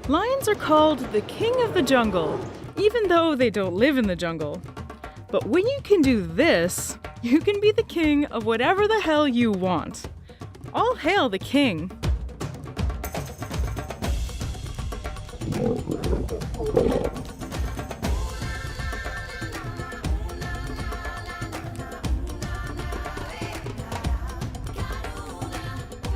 Lions are called the king of the jungle, even though they don't live in the jungle. But when you can do this, you can be the king of whatever the hell you want. All hail the king!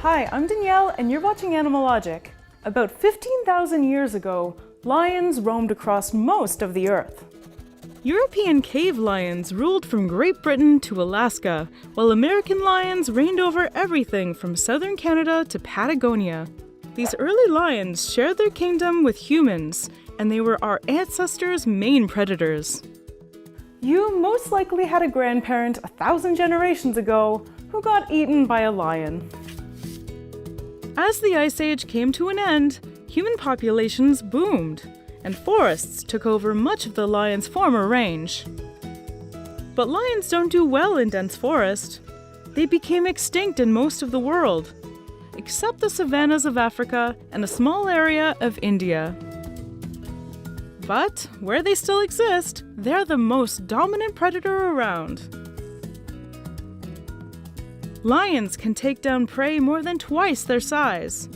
Hi, I'm Danielle, and you're watching Animalogic. About 15,000 years ago, lions roamed across most of the Earth. European cave lions ruled from Great Britain to Alaska, while American lions reigned over everything from southern Canada to Patagonia. These early lions shared their kingdom with humans, and they were our ancestors' main predators. You most likely had a grandparent 1,000 generations ago who got eaten by a lion. As the Ice Age came to an end, human populations boomed, and forests took over much of the lion's former range. But lions don't do well in dense forest. They became extinct in most of the world, except the savannas of Africa and a small area of India. But where they still exist, they're the most dominant predator around. Lions can take down prey more than twice their size.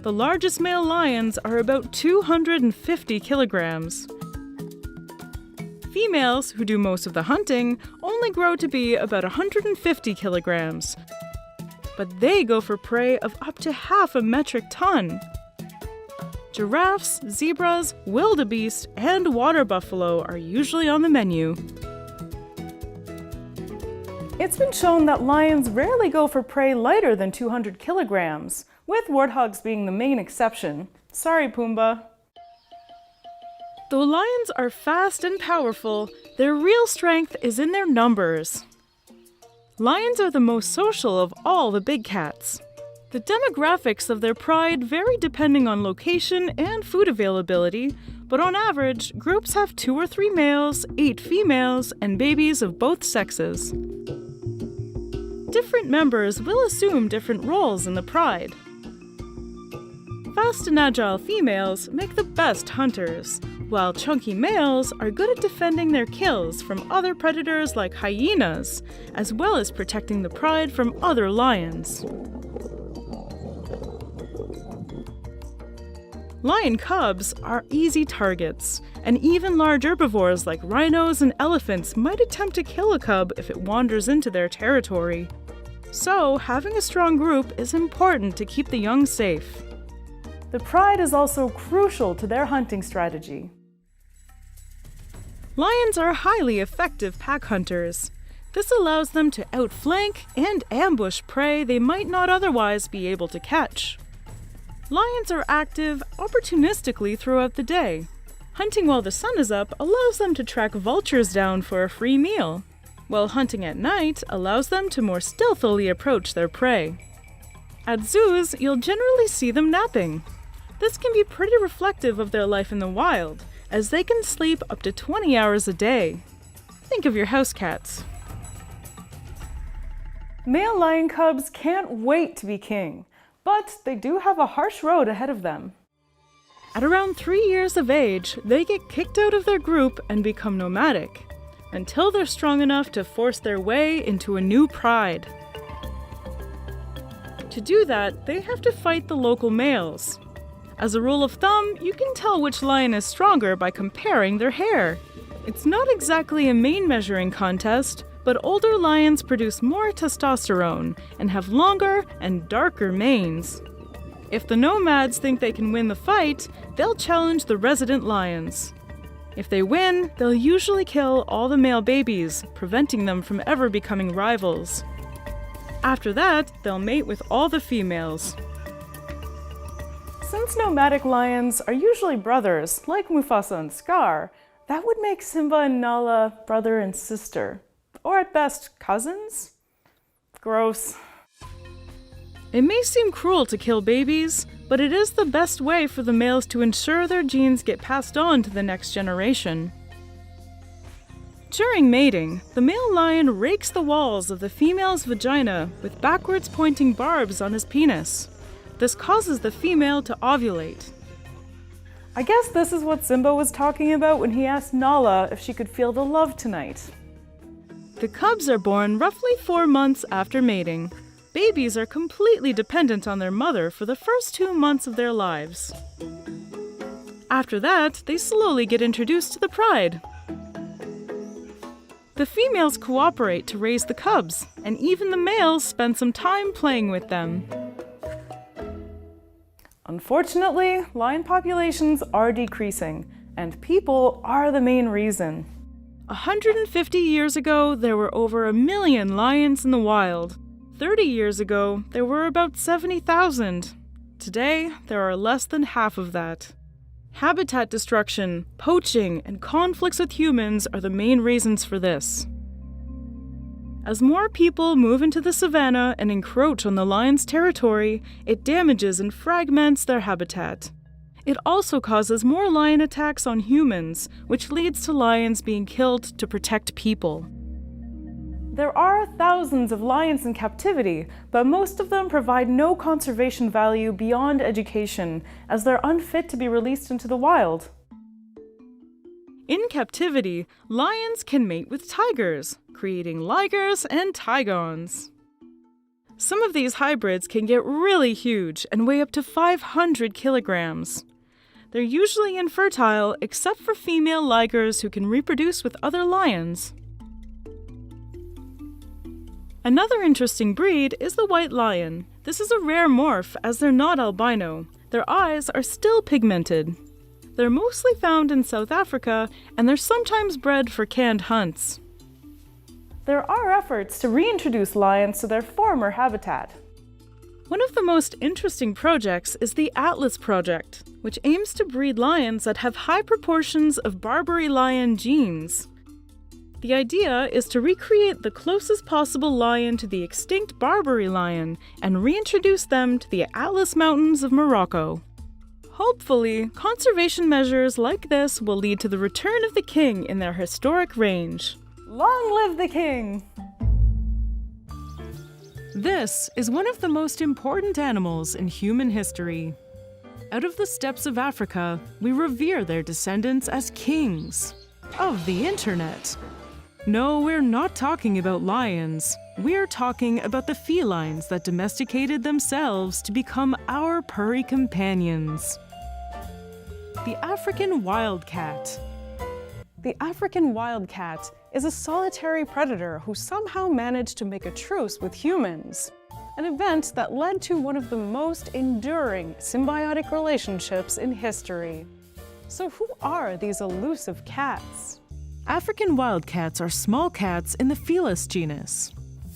The largest male lions are about 250 kilograms. Females, who do most of the hunting, only grow to be about 150 kilograms. But they go for prey of up to half a metric ton. Giraffes, zebras, wildebeest, and water buffalo are usually on the menu. It's been shown that lions rarely go for prey lighter than 200 kilograms, with warthogs being the main exception. Sorry, Pumbaa. Though lions are fast and powerful, their real strength is in their numbers. Lions are the most social of all the big cats. The demographics of their pride vary depending on location and food availability, but on average, groups have 2 or 3 males, 8 females, and babies of both sexes. Different members will assume different roles in the pride. Fast and agile females make the best hunters, while chunky males are good at defending their kills from other predators like hyenas, as well as protecting the pride from other lions. Lion cubs are easy targets, and even large herbivores like rhinos and elephants might attempt to kill a cub if it wanders into their territory. So, having a strong group is important to keep the young safe. The pride is also crucial to their hunting strategy. Lions are highly effective pack hunters. This allows them to outflank and ambush prey they might not otherwise be able to catch. Lions are active opportunistically throughout the day. Hunting while the sun is up allows them to track vultures down for a free meal, while hunting at night allows them to more stealthily approach their prey. At zoos, you'll generally see them napping. This can be pretty reflective of their life in the wild, as they can sleep up to 20 hours a day. Think of your house cats. Male lion cubs can't wait to be king, but they do have a harsh road ahead of them. At around 3 years of age, they get kicked out of their group and become nomadic, until they're strong enough to force their way into a new pride. To do that, they have to fight the local males. As a rule of thumb, you can tell which lion is stronger by comparing their hair. It's not exactly a mane measuring contest, but older lions produce more testosterone and have longer and darker manes. If the nomads think they can win the fight, they'll challenge the resident lions. If they win, they'll usually kill all the male babies, preventing them from ever becoming rivals. After that, they'll mate with all the females. Since nomadic lions are usually brothers, like Mufasa and Scar, that would make Simba and Nala brother and sister. Or at best, cousins? Gross. It may seem cruel to kill babies, but it is the best way for the males to ensure their genes get passed on to the next generation. During mating, the male lion rakes the walls of the female's vagina with backwards pointing barbs on his penis. This causes the female to ovulate. I guess this is what Simba was talking about when he asked Nala if she could feel the love tonight. The cubs are born roughly 4 months after mating. Babies are completely dependent on their mother for the first 2 months of their lives. After that, they slowly get introduced to the pride. The females cooperate to raise the cubs, and even the males spend some time playing with them. Unfortunately, lion populations are decreasing, and people are the main reason. 150 years ago, there were over 1 million lions in the wild. 30 years ago, there were about 70,000. Today, there are less than half of that. Habitat destruction, poaching, and conflicts with humans are the main reasons for this. As more people move into the savanna and encroach on the lion's territory, it damages and fragments their habitat. It also causes more lion attacks on humans, which leads to lions being killed to protect people. There are thousands of lions in captivity, but most of them provide no conservation value beyond education, as they're unfit to be released into the wild. In captivity, lions can mate with tigers, creating ligers and tigons. Some of these hybrids can get really huge and weigh up to 500 kilograms. They're usually infertile except for female ligers who can reproduce with other lions. Another interesting breed is the white lion. This is a rare morph as they're not albino. Their eyes are still pigmented. They're mostly found in South Africa, and they're sometimes bred for canned hunts. There are efforts to reintroduce lions to their former habitat. One of the most interesting projects is the Atlas Project, which aims to breed lions that have high proportions of Barbary lion genes. The idea is to recreate the closest possible lion to the extinct Barbary lion and reintroduce them to the Atlas Mountains of Morocco. Hopefully, conservation measures like this will lead to the return of the king in their historic range. Long live the king! This is one of the most important animals in human history. Out of the steppes of Africa, we revere their descendants as kings of the internet. No, we're not talking about lions. We're talking about the felines that domesticated themselves to become our purry companions. The African wildcat. The African wildcat is a solitary predator who somehow managed to make a truce with humans, an event that led to one of the most enduring symbiotic relationships in history. So who are these elusive cats? African wildcats are small cats in the Felis genus.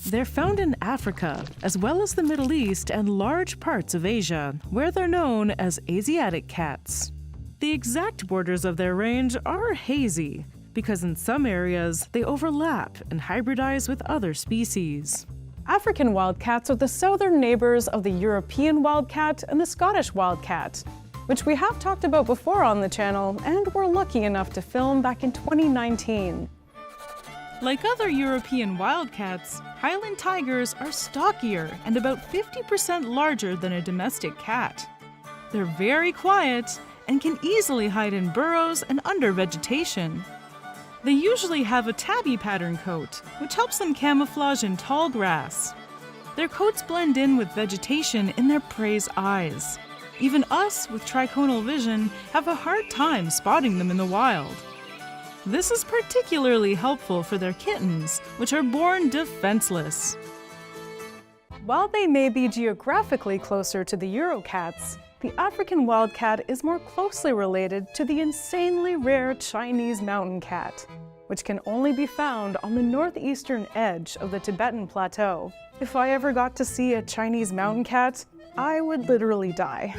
They're found in Africa, as well as the Middle East and large parts of Asia, where they're known as Asiatic cats. The exact borders of their range are hazy, because in some areas they overlap and hybridize with other species. African wildcats are the southern neighbors of the European wildcat and the Scottish wildcat, which we have talked about before on the channel and were lucky enough to film back in 2019. Like other European wildcats, Highland tigers are stockier and about 50% larger than a domestic cat. They're very quiet and can easily hide in burrows and under vegetation. They usually have a tabby pattern coat, which helps them camouflage in tall grass. Their coats blend in with vegetation in their prey's eyes. Even us with triconal vision have a hard time spotting them in the wild. This is particularly helpful for their kittens, which are born defenseless. While they may be geographically closer to the Eurocats, the African wildcat is more closely related to the insanely rare Chinese mountain cat, which can only be found on the northeastern edge of the Tibetan Plateau. If I ever got to see a Chinese mountain cat, I would literally die.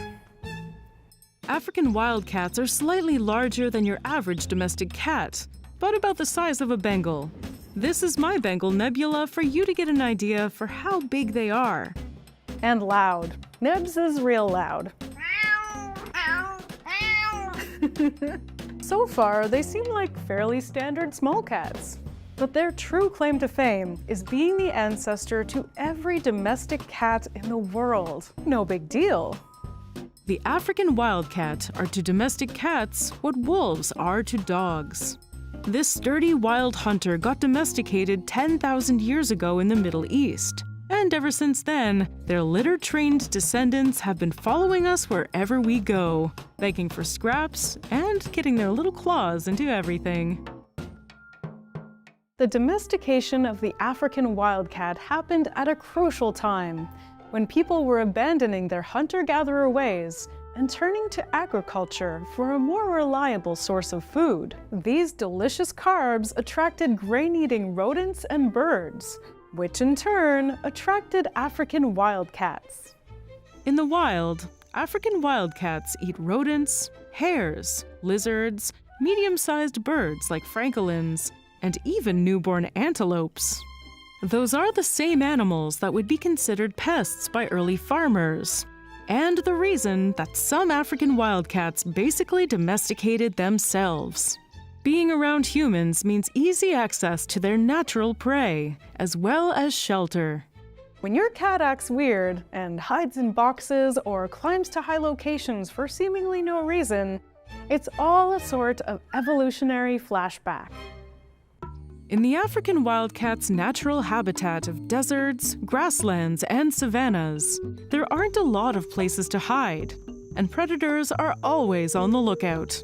African wildcats are slightly larger than your average domestic cat, but about the size of a Bengal. This is my Bengal Nebula for you to get an idea for how big they are. And loud. Nebs is real loud. So far, they seem like fairly standard small cats. But their true claim to fame is being the ancestor to every domestic cat in the world. No big deal. The African wildcat are to domestic cats what wolves are to dogs. This sturdy wild hunter got domesticated 10,000 years ago in the Middle East. And ever since then, their litter-trained descendants have been following us wherever we go, begging for scraps and getting their little claws into everything. The domestication of the African wildcat happened at a crucial time, when people were abandoning their hunter-gatherer ways and turning to agriculture for a more reliable source of food. These delicious carbs attracted grain-eating rodents and birds, which in turn attracted African wildcats. In the wild, African wildcats eat rodents, hares, lizards, medium-sized birds like francolins, and even newborn antelopes. Those are the same animals that would be considered pests by early farmers, and the reason that some African wildcats basically domesticated themselves. Being around humans means easy access to their natural prey, as well as shelter. When your cat acts weird and hides in boxes or climbs to high locations for seemingly no reason, it's all a sort of evolutionary flashback. In the African wildcat's natural habitat of deserts, grasslands, and savannas, there aren't a lot of places to hide, and predators are always on the lookout.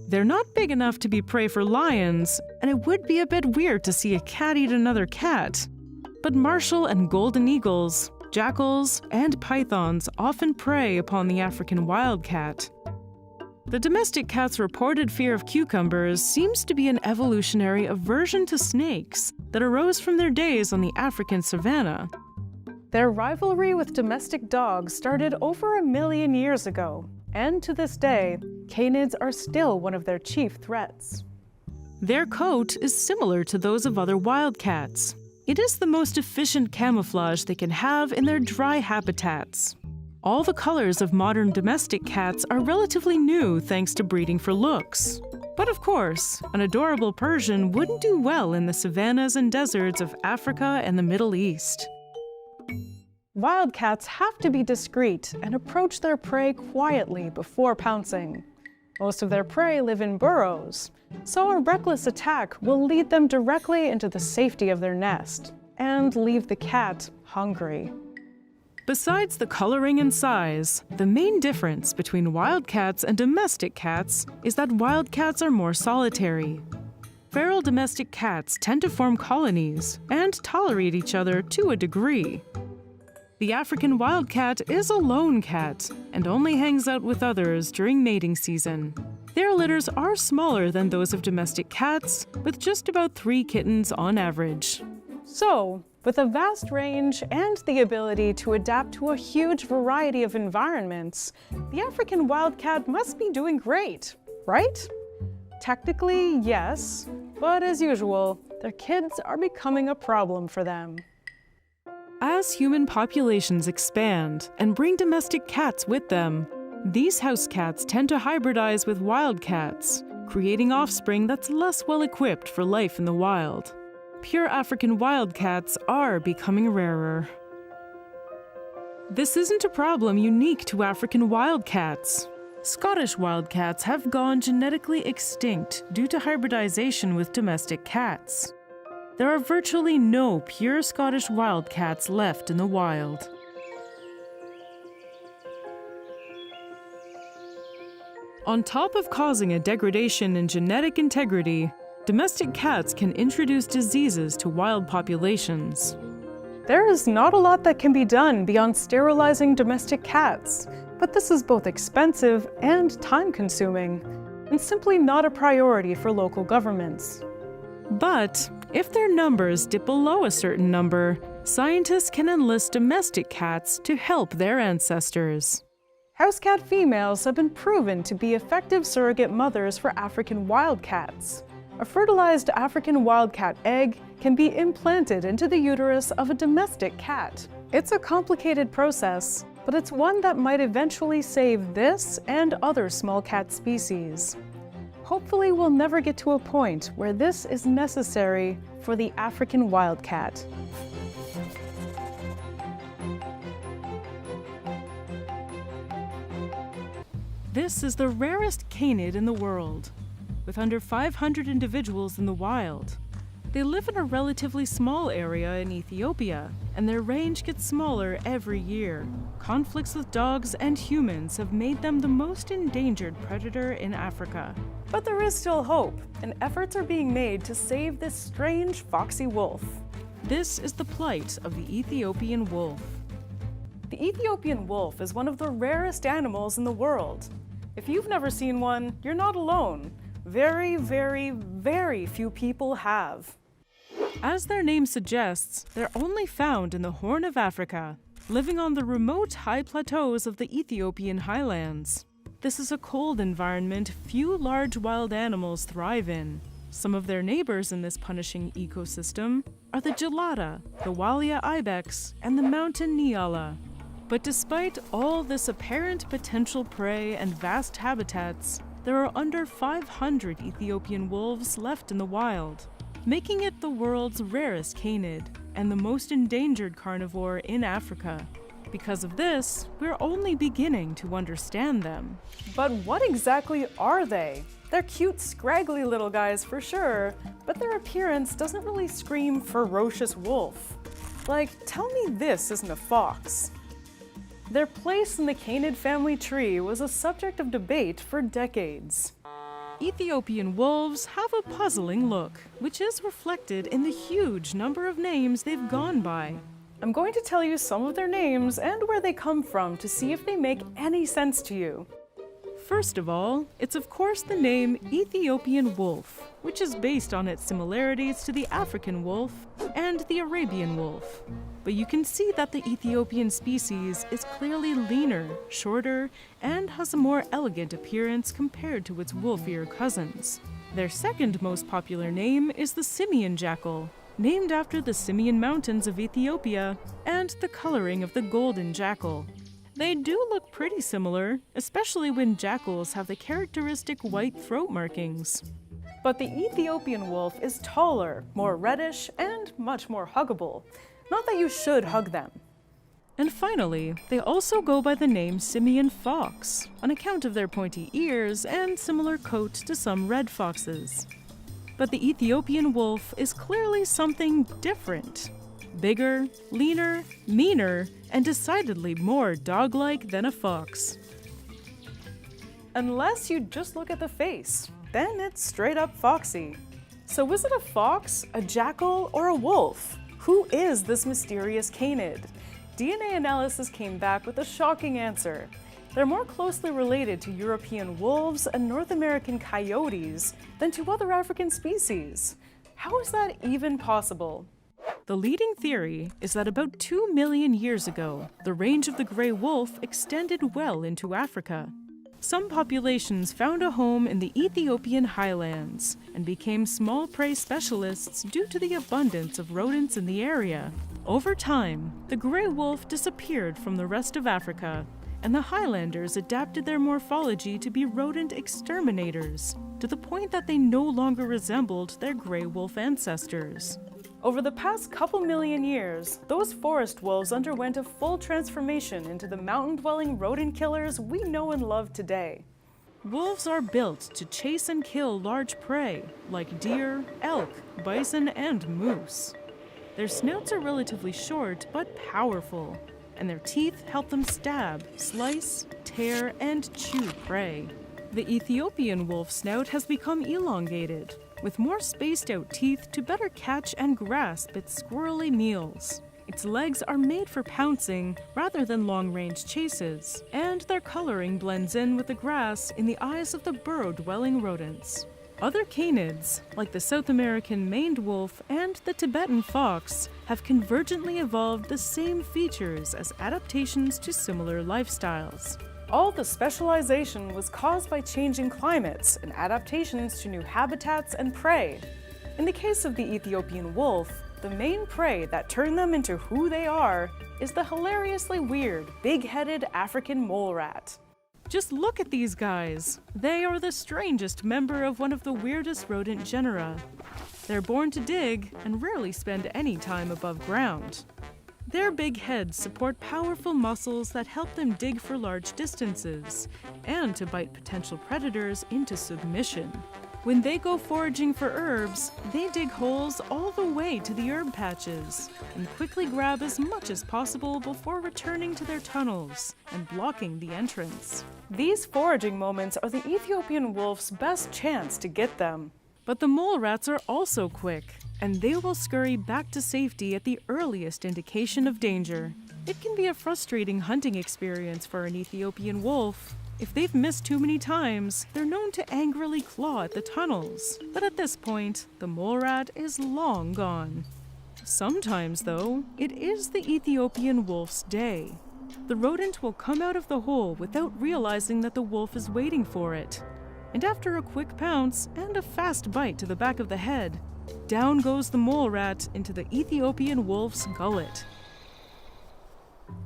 They're not big enough to be prey for lions, and it would be a bit weird to see a cat eat another cat. But martial and golden eagles, jackals, and pythons often prey upon the African wildcat. The domestic cat's reported fear of cucumbers seems to be an evolutionary aversion to snakes that arose from their days on the African savanna. Their rivalry with domestic dogs started over 1 million years ago, and to this day, canids are still one of their chief threats. Their coat is similar to those of other wildcats. It is the most efficient camouflage they can have in their dry habitats. All the colors of modern domestic cats are relatively new thanks to breeding for looks. But of course, an adorable Persian wouldn't do well in the savannas and deserts of Africa and the Middle East. Wildcats have to be discreet and approach their prey quietly before pouncing. Most of their prey live in burrows, so a reckless attack will lead them directly into the safety of their nest and leave the cat hungry. Besides the coloring and size, the main difference between wildcats and domestic cats is that wildcats are more solitary. Feral domestic cats tend to form colonies and tolerate each other to a degree. The African wildcat is a lone cat and only hangs out with others during mating season. Their litters are smaller than those of domestic cats, with just about 3 kittens on average. So, with a vast range and the ability to adapt to a huge variety of environments, the African wildcat must be doing great, right? Technically, yes, but as usual, their kids are becoming a problem for them. As human populations expand and bring domestic cats with them, these house cats tend to hybridize with wildcats, creating offspring that's less well equipped for life in the wild. Pure African wildcats are becoming rarer. This isn't a problem unique to African wildcats. Scottish wildcats have gone genetically extinct due to hybridization with domestic cats. There are virtually no pure Scottish wildcats left in the wild. On top of causing a degradation in genetic integrity, domestic cats can introduce diseases to wild populations. There is not a lot that can be done beyond sterilizing domestic cats, but this is both expensive and time-consuming, and simply not a priority for local governments. But if their numbers dip below a certain number, scientists can enlist domestic cats to help their ancestors. House cat females have been proven to be effective surrogate mothers for African wildcats. A fertilized African wildcat egg can be implanted into the uterus of a domestic cat. It's a complicated process, but it's one that might eventually save this and other small cat species. Hopefully we'll never get to a point where this is necessary for the African wildcat. This is the rarest canid in the world, with under 500 individuals in the wild. They live in a relatively small area in Ethiopia, and their range gets smaller every year. Conflicts with dogs and humans have made them the most endangered predator in Africa. But there is still hope, and efforts are being made to save this strange foxy wolf. This is the plight of the Ethiopian wolf. The Ethiopian wolf is one of the rarest animals in the world. If you've never seen one, you're not alone. Very, very, very few people have. As their name suggests, they're only found in the Horn of Africa, living on the remote high plateaus of the Ethiopian highlands. This is a cold environment few large wild animals thrive in. Some of their neighbors in this punishing ecosystem are the gelada, the walia ibex, and the mountain nyala. But despite all this apparent potential prey and vast habitats, there are under 500 Ethiopian wolves left in the wild, making it the world's rarest canid and the most endangered carnivore in Africa. Because of this, we're only beginning to understand them. But what exactly are they? They're cute, scraggly little guys for sure, but their appearance doesn't really scream ferocious wolf. Like, tell me this isn't a fox. Their place in the canid family tree was a subject of debate for decades. Ethiopian wolves have a puzzling look, which is reflected in the huge number of names they've gone by. I'm going to tell you some of their names and where they come from to see if they make any sense to you. First of all, it's of course the name Ethiopian wolf, which is based on its similarities to the African wolf and the Arabian wolf. But you can see that the Ethiopian species is clearly leaner, shorter, and has a more elegant appearance compared to its wolfier cousins. Their second most popular name is the simian jackal, named after the Simian Mountains of Ethiopia and the coloring of the golden jackal. They do look pretty similar, especially when jackals have the characteristic white throat markings. But the Ethiopian wolf is taller, more reddish, and much more huggable. Not that you should hug them. And finally, they also go by the name simian fox, on account of their pointy ears and similar coat to some red foxes. But the Ethiopian wolf is clearly something different. Bigger, leaner, meaner, and decidedly more dog-like than a fox. Unless you just look at the face, then it's straight up foxy. So is it a fox, a jackal, or a wolf? Who is this mysterious canid? DNA analysis came back with a shocking answer. They're more closely related to European wolves and North American coyotes than to other African species. How is that even possible? The leading theory is that about 2 million years ago, the range of the gray wolf extended well into Africa. Some populations found a home in the Ethiopian highlands and became small prey specialists due to the abundance of rodents in the area. Over time, the gray wolf disappeared from the rest of Africa, and the Highlanders adapted their morphology to be rodent exterminators, to the point that they no longer resembled their gray wolf ancestors. Over the past couple million years, those forest wolves underwent a full transformation into the mountain-dwelling rodent killers we know and love today. Wolves are built to chase and kill large prey, like deer, elk, bison, and moose. Their snouts are relatively short but powerful, and their teeth help them stab, slice, tear, and chew prey. The Ethiopian wolf snout has become elongated, with more spaced out teeth to better catch and grasp its squirrely meals. Its legs are made for pouncing rather than long-range chases, and their coloring blends in with the grass in the eyes of the burrow-dwelling rodents. Other canids, like the South American maned wolf and the Tibetan fox, have convergently evolved the same features as adaptations to similar lifestyles. All the specialization was caused by changing climates and adaptations to new habitats and prey. In the case of the Ethiopian wolf, the main prey that turned them into who they are is the hilariously weird, big-headed African mole rat. Just look at these guys. They are the strangest member of one of the weirdest rodent genera. They're born to dig and rarely spend any time above ground. Their big heads support powerful muscles that help them dig for large distances and to bite potential predators into submission. When they go foraging for herbs, they dig holes all the way to the herb patches and quickly grab as much as possible before returning to their tunnels and blocking the entrance. These foraging moments are the Ethiopian wolf's best chance to get them. But the mole rats are also quick, and they will scurry back to safety at the earliest indication of danger. It can be a frustrating hunting experience for an Ethiopian wolf. If they've missed too many times, they're known to angrily claw at the tunnels. But at this point, the mole rat is long gone. Sometimes, though, it is the Ethiopian wolf's day. The rodent will come out of the hole without realizing that the wolf is waiting for it. And after a quick pounce and a fast bite to the back of the head, down goes the mole rat into the Ethiopian wolf's gullet.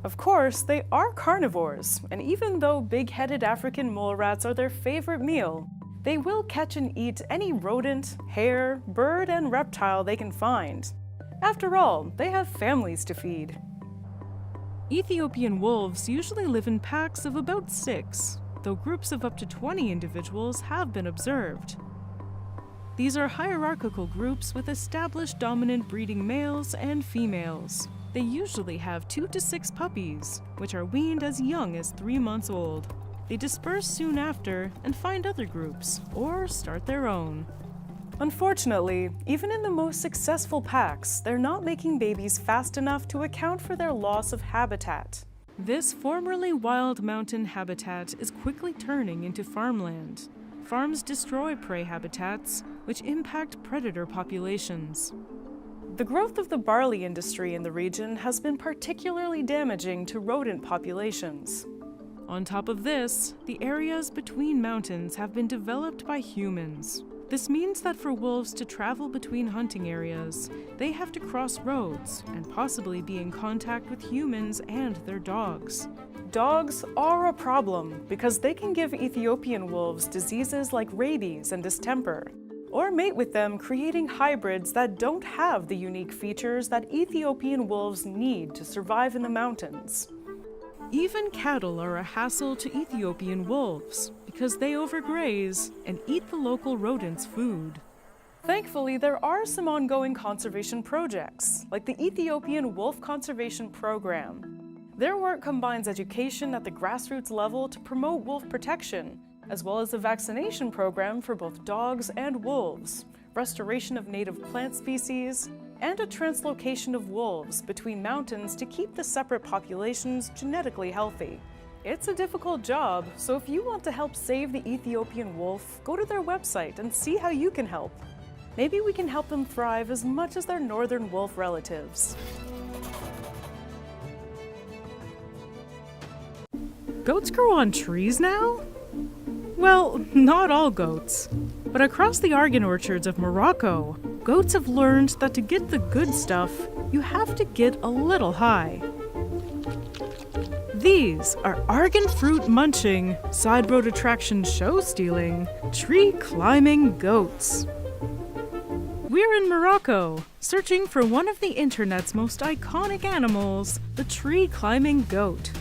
Of course, they are carnivores, and even though big-headed African mole rats are their favorite meal, they will catch and eat any rodent, hare, bird, and reptile they can find. After all, they have families to feed. Ethiopian wolves usually live in packs of about 6, though groups of up to 20 individuals have been observed. These are hierarchical groups with established dominant breeding males and females. They usually have 2 to 6 puppies, which are weaned as young as 3 months old. They disperse soon after and find other groups, or start their own. Unfortunately, even in the most successful packs, they're not making babies fast enough to account for their loss of habitat. This formerly wild mountain habitat is quickly turning into farmland. Farms destroy prey habitats, which impact predator populations. The growth of the barley industry in the region has been particularly damaging to rodent populations. On top of this, the areas between mountains have been developed by humans. This means that for wolves to travel between hunting areas, they have to cross roads and possibly be in contact with humans and their dogs. Dogs are a problem because they can give Ethiopian wolves diseases like rabies and distemper, or mate with them, creating hybrids that don't have the unique features that Ethiopian wolves need to survive in the mountains. Even cattle are a hassle to Ethiopian wolves because they overgraze and eat the local rodents' food. Thankfully, there are some ongoing conservation projects, like the Ethiopian Wolf Conservation Program. Their work combines education at the grassroots level to promote wolf protection, as well as a vaccination program for both dogs and wolves, restoration of native plant species, and a translocation of wolves between mountains to keep the separate populations genetically healthy. It's a difficult job, so if you want to help save the Ethiopian wolf, go to their website and see how you can help. Maybe we can help them thrive as much as their northern wolf relatives. Goats grow on trees now? Well, not all goats. But across the argan orchards of Morocco, goats have learned that to get the good stuff, you have to get a little high. These are argan fruit munching, side road attraction show stealing, tree climbing goats. We're in Morocco, searching for one of the internet's most iconic animals, the tree climbing goat.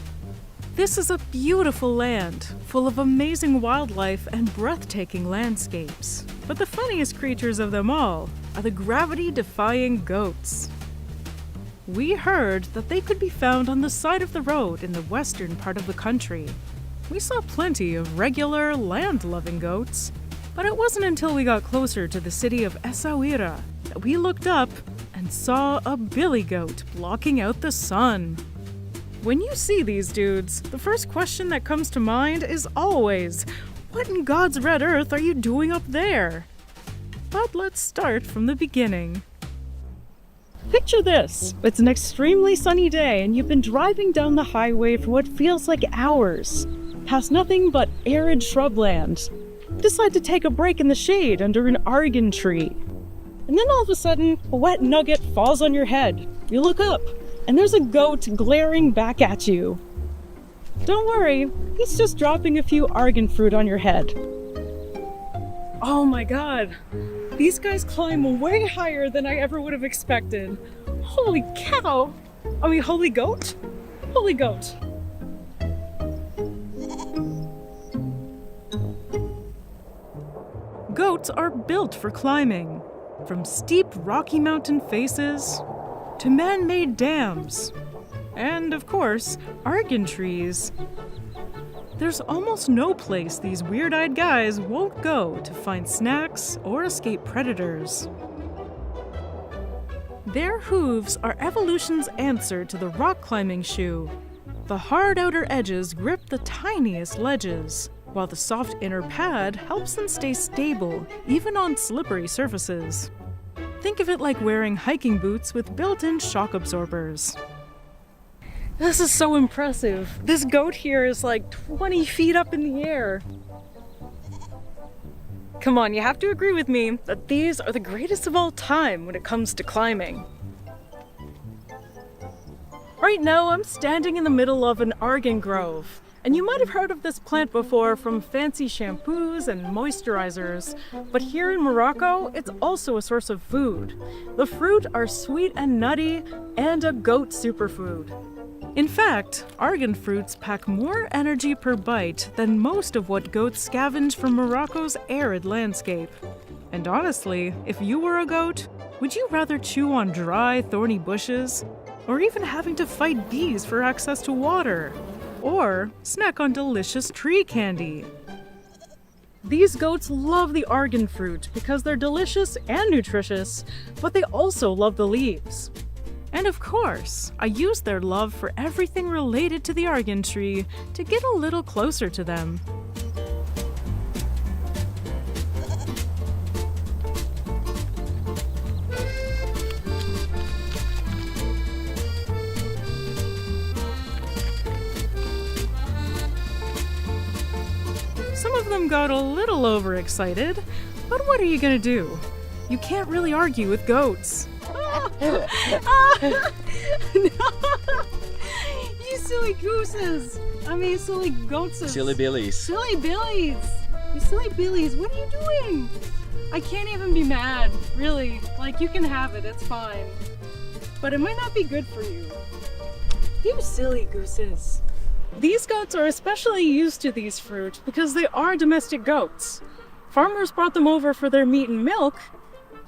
This is a beautiful land, full of amazing wildlife and breathtaking landscapes. But the funniest creatures of them all are the gravity-defying goats. We heard that they could be found on the side of the road in the western part of the country. We saw plenty of regular, land-loving goats, but it wasn't until we got closer to the city of Essaouira that we looked up and saw a billy goat blocking out the sun. When you see these dudes, the first question that comes to mind is always, what in God's red earth are you doing up there? But let's start from the beginning. Picture this. It's an extremely sunny day and you've been driving down the highway for what feels like hours, past nothing but arid shrubland. You decide to take a break in the shade under an argan tree. And then all of a sudden, a wet nugget falls on your head. You look up, and there's a goat glaring back at you. Don't worry, he's just dropping a few argan fruit on your head. Oh my god, these guys climb way higher than I ever would have expected. Holy cow! I mean, holy goat? Holy goat. Goats are built for climbing, from steep Rocky Mountain faces to man-made dams, and of course, argan trees. There's almost no place these weird-eyed guys won't go to find snacks or escape predators. Their hooves are evolution's answer to the rock climbing shoe. The hard outer edges grip the tiniest ledges, while the soft inner pad helps them stay stable, even on slippery surfaces. Think of it like wearing hiking boots with built-in shock absorbers. This is so impressive. This goat here is like 20 feet up in the air. Come on, you have to agree with me that these are the greatest of all time when it comes to climbing. Right now, I'm standing in the middle of an argan grove. And you might have heard of this plant before from fancy shampoos and moisturizers, but here in Morocco, it's also a source of food. The fruit are sweet and nutty, and a goat superfood. In fact, argan fruits pack more energy per bite than most of what goats scavenge from Morocco's arid landscape. And honestly, if you were a goat, would you rather chew on dry, thorny bushes, or even having to fight bees for access to water? Or snack on delicious tree candy? These goats love the argan fruit because they're delicious and nutritious, but they also love the leaves. And of course, I use their love for everything related to the argan tree to get a little closer to them. Some of them got a little overexcited, but what are you gonna do? You can't really argue with goats. No! You silly gooses! I mean, silly goatses. Silly billies. Silly billies! You silly billies, what are you doing? I can't even be mad, really. Like, you can have it, it's fine. But it might not be good for you. You silly gooses. These goats are especially used to these fruit because they are domestic goats. Farmers brought them over for their meat and milk,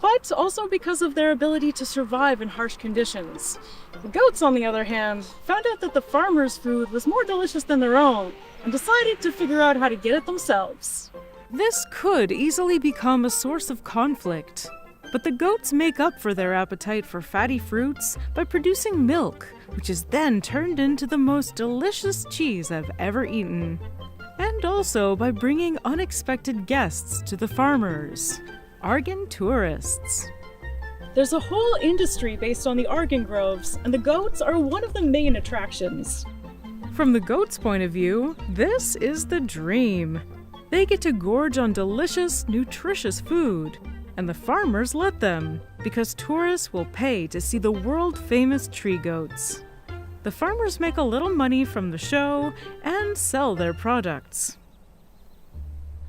but also because of their ability to survive in harsh conditions. The goats, on the other hand, found out that the farmers' food was more delicious than their own and decided to figure out how to get it themselves. This could easily become a source of conflict, but the goats make up for their appetite for fatty fruits by producing milk, which is then turned into the most delicious cheese I've ever eaten. And also by bringing unexpected guests to the farmers. Argan tourists. There's a whole industry based on the argan groves, and the goats are one of the main attractions. From the goats' point of view, this is the dream. They get to gorge on delicious, nutritious food, and the farmers let them, because tourists will pay to see the world-famous tree goats. The farmers make a little money from the show and sell their products.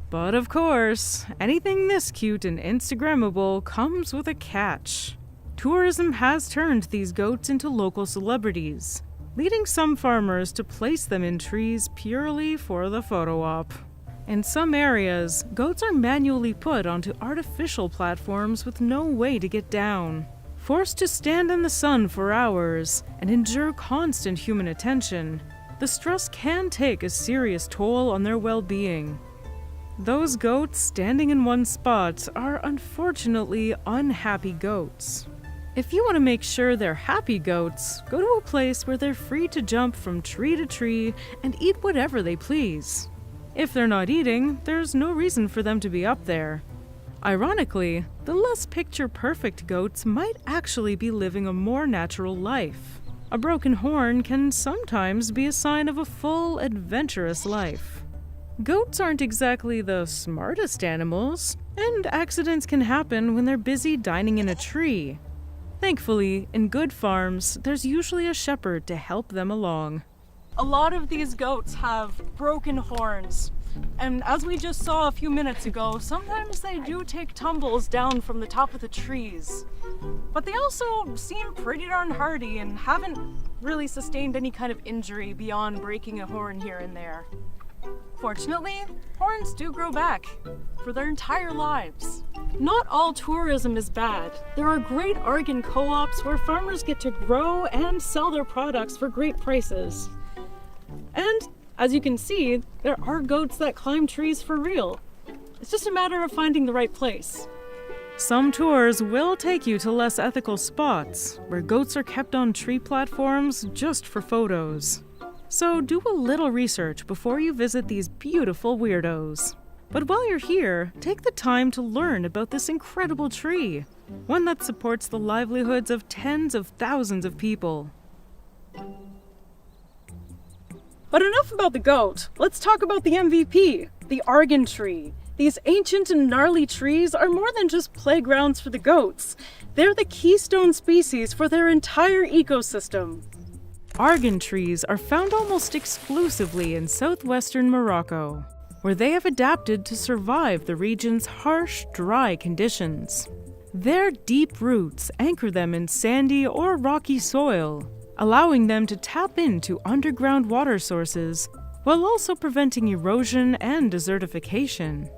But of course, anything this cute and Instagrammable comes with a catch. Tourism has turned these goats into local celebrities, leading some farmers to place them in trees purely for the photo op. In some areas, goats are manually put onto artificial platforms with no way to get down. Forced to stand in the sun for hours and endure constant human attention, the stress can take a serious toll on their well-being. Those goats standing in one spot are unfortunately unhappy goats. If you want to make sure they're happy goats, go to a place where they're free to jump from tree to tree and eat whatever they please. If they're not eating, there's no reason for them to be up there. Ironically, the less picture-perfect goats might actually be living a more natural life. A broken horn can sometimes be a sign of a full, adventurous life. Goats aren't exactly the smartest animals, and accidents can happen when they're busy dining in a tree. Thankfully, in good farms, there's usually a shepherd to help them along. a lot of these goats have broken horns. And as we just saw a few minutes ago, sometimes they do take tumbles down from the top of the trees. But they also seem pretty darn hardy and haven't really sustained any kind of injury beyond breaking a horn here and there. Fortunately, horns do grow back for their entire lives. Not all tourism is bad. There are great Argan co-ops where farmers get to grow and sell their products for great prices. And as you can see, there are goats that climb trees for real. It's just a matter of finding the right place. Some tours will take you to less ethical spots, where goats are kept on tree platforms just for photos. So do a little research before you visit these beautiful weirdos. But while you're here, take the time to learn about this incredible tree, one that supports the livelihoods of tens of thousands of people. But enough about the goat. Let's talk about the MVP, the Argan tree. These ancient and gnarly trees are more than just playgrounds for the goats. They're the keystone species for their entire ecosystem. Argan trees are found almost exclusively in southwestern Morocco, where they have adapted to survive the region's harsh, dry conditions. Their deep roots anchor them in sandy or rocky soil, allowing them to tap into underground water sources while also preventing erosion and desertification.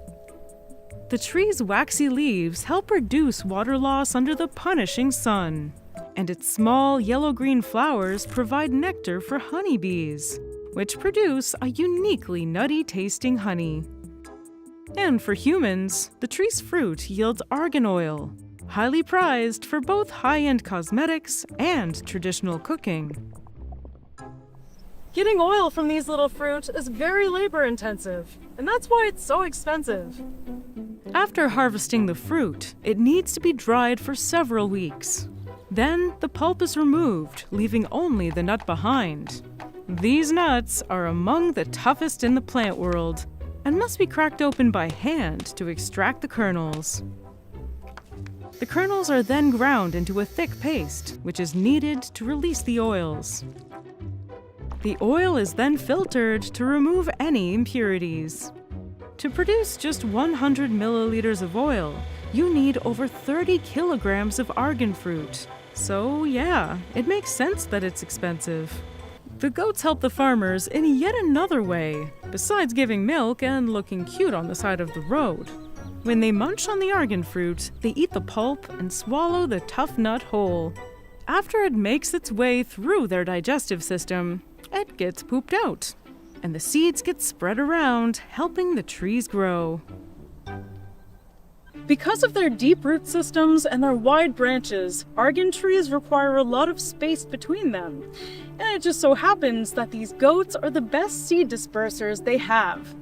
The tree's waxy leaves help reduce water loss under the punishing sun, and its small yellow-green flowers provide nectar for honeybees, which produce a uniquely nutty-tasting honey. And for humans, the tree's fruit yields argan oil, highly prized for both high-end cosmetics and traditional cooking. Getting oil from these little fruit is very labor-intensive, and that's why it's so expensive. After harvesting the fruit, it needs to be dried for several weeks. Then the pulp is removed, leaving only the nut behind. These nuts are among the toughest in the plant world and must be cracked open by hand to extract the kernels. The kernels are then ground into a thick paste, which is needed to release the oils. The oil is then filtered to remove any impurities. To produce just 100 milliliters of oil, you need over 30 kilograms of argan fruit. So yeah, it makes sense that it's expensive. The goats help the farmers in yet another way, besides giving milk and looking cute on the side of the road. When they munch on the argan fruit, they eat the pulp and swallow the tough nut whole. After it makes its way through their digestive system, it gets pooped out, and the seeds get spread around, helping the trees grow. Because of their deep root systems and their wide branches, argan trees require a lot of space between them. And it just so happens that these goats are the best seed dispersers they have.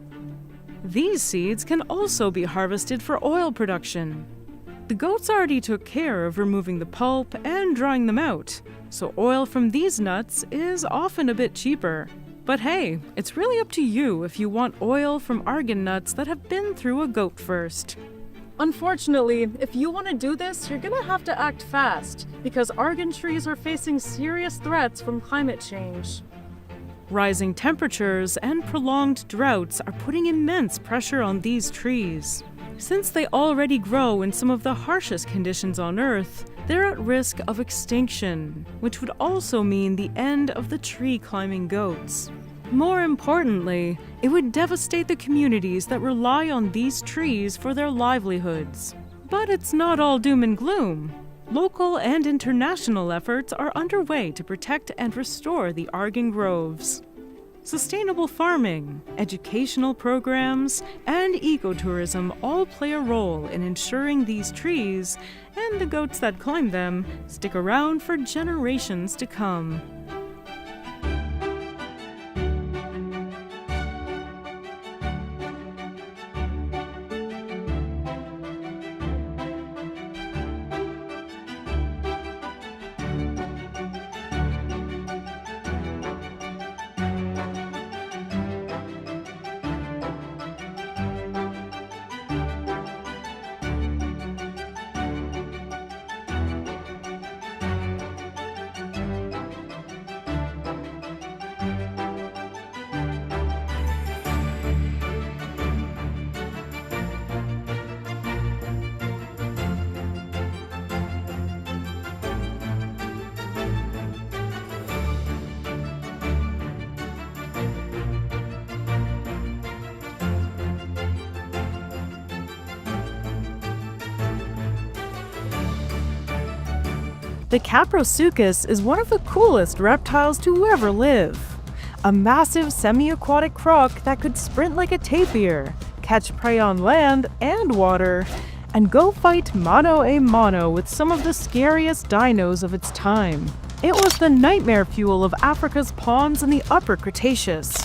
These seeds can also be harvested for oil production. The goats already took care of removing the pulp and drying them out, so oil from these nuts is often a bit cheaper. But hey, it's really up to you if you want oil from argan nuts that have been through a goat first. Unfortunately, if you want to do this, you're gonna have to act fast, because argan trees are facing serious threats from climate change. Rising temperatures and prolonged droughts are putting immense pressure on these trees. Since they already grow in some of the harshest conditions on Earth, they're at risk of extinction, which would also mean the end of the tree-climbing goats. More importantly, it would devastate the communities that rely on these trees for their livelihoods. But it's not all doom and gloom. Local and international efforts are underway to protect and restore the argan groves. Sustainable farming, educational programs, and ecotourism all play a role in ensuring these trees, and the goats that climb them, stick around for generations to come. The Caprosuchus is one of the coolest reptiles to ever live. A massive semi-aquatic croc that could sprint like a tapir, catch prey on land and water, and go fight mano a mano with some of the scariest dinos of its time. It was the nightmare fuel of Africa's ponds in the Upper Cretaceous.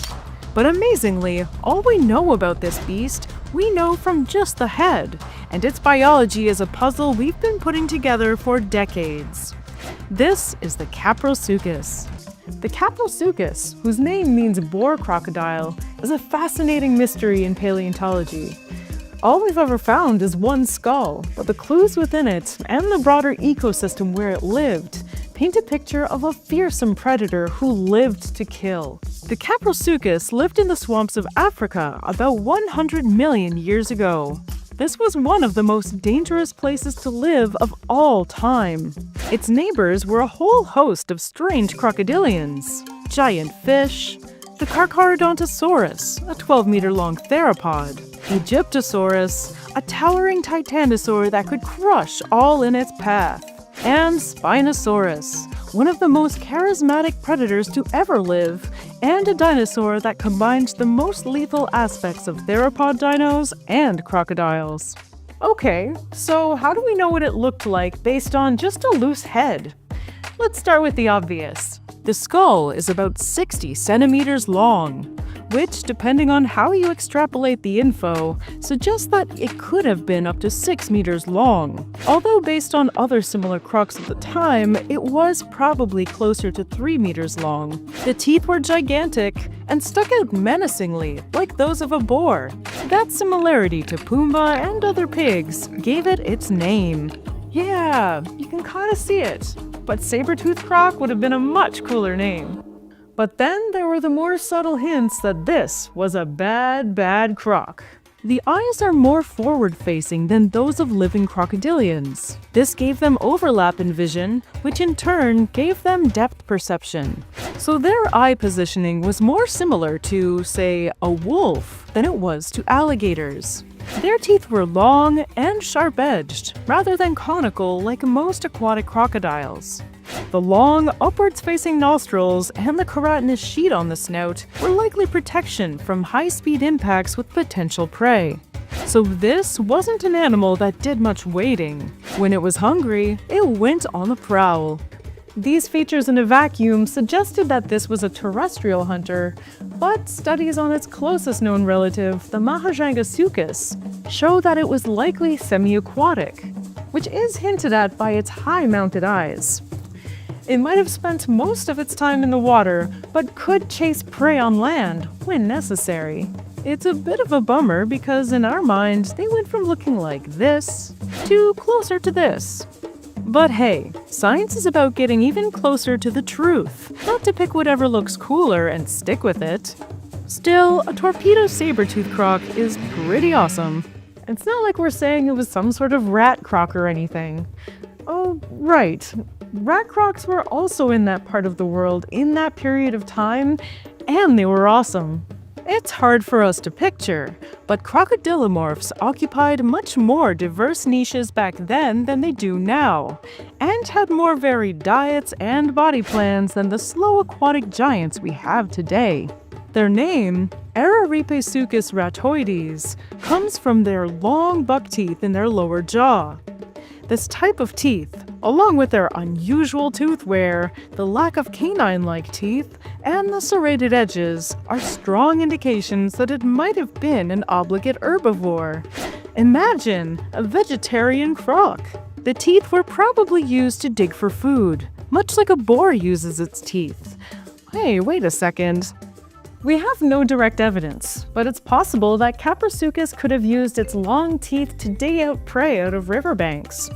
But amazingly, all we know about this beast, we know from just the head, and its biology is a puzzle we've been putting together for decades. This is the Caprosuchus. The Caprosuchus, whose name means boar crocodile, is a fascinating mystery in paleontology. All we've ever found is one skull, but the clues within it and the broader ecosystem where it lived paint a picture of a fearsome predator who lived to kill. The Caprosuchus lived in the swamps of Africa about 100 million years ago. This was one of the most dangerous places to live of all time. Its neighbors were a whole host of strange crocodilians, giant fish, the Carcharodontosaurus, a 12-meter-long theropod, Egyptosaurus, a towering titanosaur that could crush all in its path, and Spinosaurus, one of the most charismatic predators to ever live, and a dinosaur that combined the most lethal aspects of theropod dinos and crocodiles. Okay, so how do we know what it looked like based on just a loose head? Let's start with the obvious. The skull is about 60 centimeters long, which, depending on how you extrapolate the info, suggests that it could have been up to 6 meters long. Although based on other similar crocs of the time, it was probably closer to 3 meters long. The teeth were gigantic and stuck out menacingly, like those of a boar. That similarity to Pumbaa and other pigs gave it its name. Yeah, you can kind of see it, but saber-toothed croc would have been a much cooler name. But then there were the more subtle hints that this was a bad croc. The eyes are more forward-facing than those of living crocodilians. This gave them overlap in vision, which in turn gave them depth perception. So their eye positioning was more similar to, say, a wolf than it was to alligators. Their teeth were long and sharp-edged, rather than conical like most aquatic crocodiles. The long, upwards-facing nostrils and the keratinous sheet on the snout were likely protection from high-speed impacts with potential prey. So this wasn't an animal that did much waiting. When it was hungry, it went on the prowl. These features in a vacuum suggested that this was a terrestrial hunter, but studies on its closest known relative, the Mahajangasuchus, show that it was likely semi-aquatic, which is hinted at by its high-mounted eyes. It might have spent most of its time in the water, but could chase prey on land when necessary. It's a bit of a bummer because in our mind, they went from looking like this to closer to this. But hey, science is about getting even closer to the truth, not to pick whatever looks cooler and stick with it. Still, a torpedo saber-toothed croc is pretty awesome. It's not like we're saying it was some sort of rat croc or anything. Oh, right. Rat crocs were also in that part of the world in that period of time, and they were awesome. It's hard for us to picture, but crocodilomorphs occupied much more diverse niches back then than they do now, and had more varied diets and body plans than the slow aquatic giants we have today. Their name, Araripesuchus ratoides, comes from their long buck teeth in their lower jaw. This type of teeth, along with their unusual tooth wear, the lack of canine-like teeth, and the serrated edges, are strong indications that it might have been an obligate herbivore. Imagine a vegetarian croc. The teeth were probably used to dig for food, much like a boar uses its teeth. Hey, wait a second. We have no direct evidence, but it's possible that Caprosuchus could have used its long teeth to dig out prey out of riverbanks.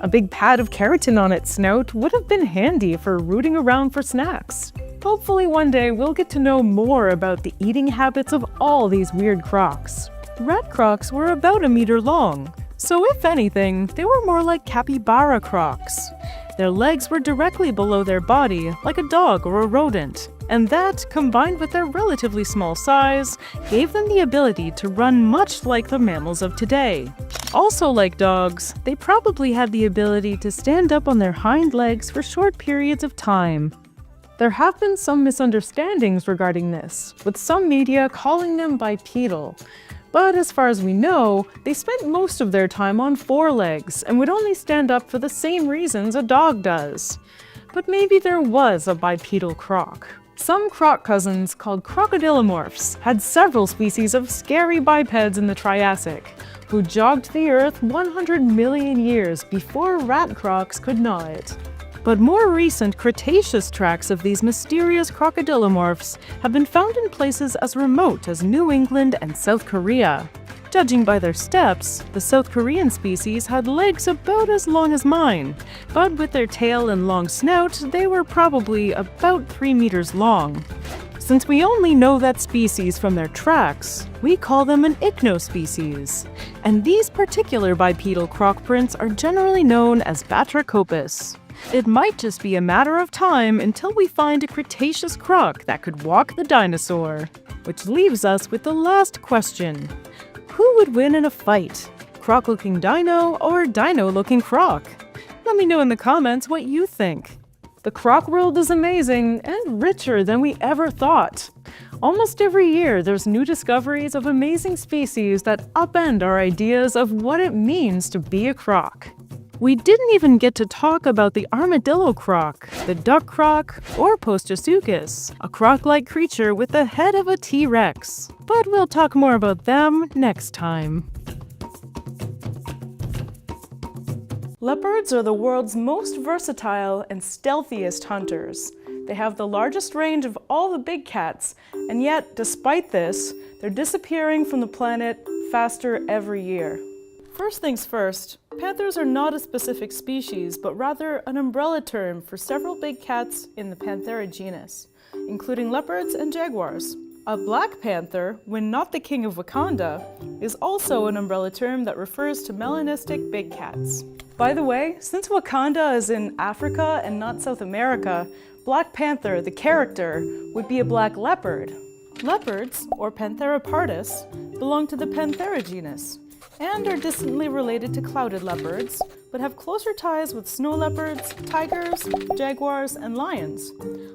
A big pad of keratin on its snout would have been handy for rooting around for snacks. Hopefully one day we'll get to know more about the eating habits of all these weird crocs. Rat crocs were about 1 meter long, so if anything, they were more like capybara crocs. Their legs were directly below their body, like a dog or a rodent. And that, combined with their relatively small size, gave them the ability to run much like the mammals of today. Also, like dogs, they probably had the ability to stand up on their hind legs for short periods of time. There have been some misunderstandings regarding this, with some media calling them bipedal. But as far as we know, they spent most of their time on four legs and would only stand up for the same reasons a dog does. But maybe there was a bipedal croc. Some croc cousins, called crocodilomorphs, had several species of scary bipeds in the Triassic, who jogged the Earth 100 million years before rat crocs could gnaw it. But more recent Cretaceous tracks of these mysterious crocodilomorphs have been found in places as remote as New England and South Korea. Judging by their steps, the South Korean species had legs about as long as mine, but with their tail and long snout, they were probably about 3 meters long. Since we only know that species from their tracks, we call them an ichnospecies. And these particular bipedal croc prints are generally known as Batrachopus. It might just be a matter of time until we find a Cretaceous croc that could walk the dinosaur. Which leaves us with the last question. Who would win in a fight? Croc-looking dino or dino-looking croc? Let me know in the comments what you think. The croc world is amazing and richer than we ever thought. Almost every year, there's new discoveries of amazing species that upend our ideas of what it means to be a croc. We didn't even get to talk about the armadillo croc, the duck croc, or Postosuchus, a croc-like creature with the head of a T-Rex. But we'll talk more about them next time. Leopards are the world's most versatile and stealthiest hunters. They have the largest range of all the big cats, and yet, despite this, they're disappearing from the planet faster every year. First things first, panthers are not a specific species, but rather an umbrella term for several big cats in the Panthera genus, including leopards and jaguars. A black panther, when not the king of Wakanda, is also an umbrella term that refers to melanistic big cats. By the way, since Wakanda is in Africa and not South America, Black Panther, the character, would be a black leopard. Leopards, or Panthera pardus, belong to the Panthera genus, and are distantly related to clouded leopards, but have closer ties with snow leopards, tigers, jaguars, and lions,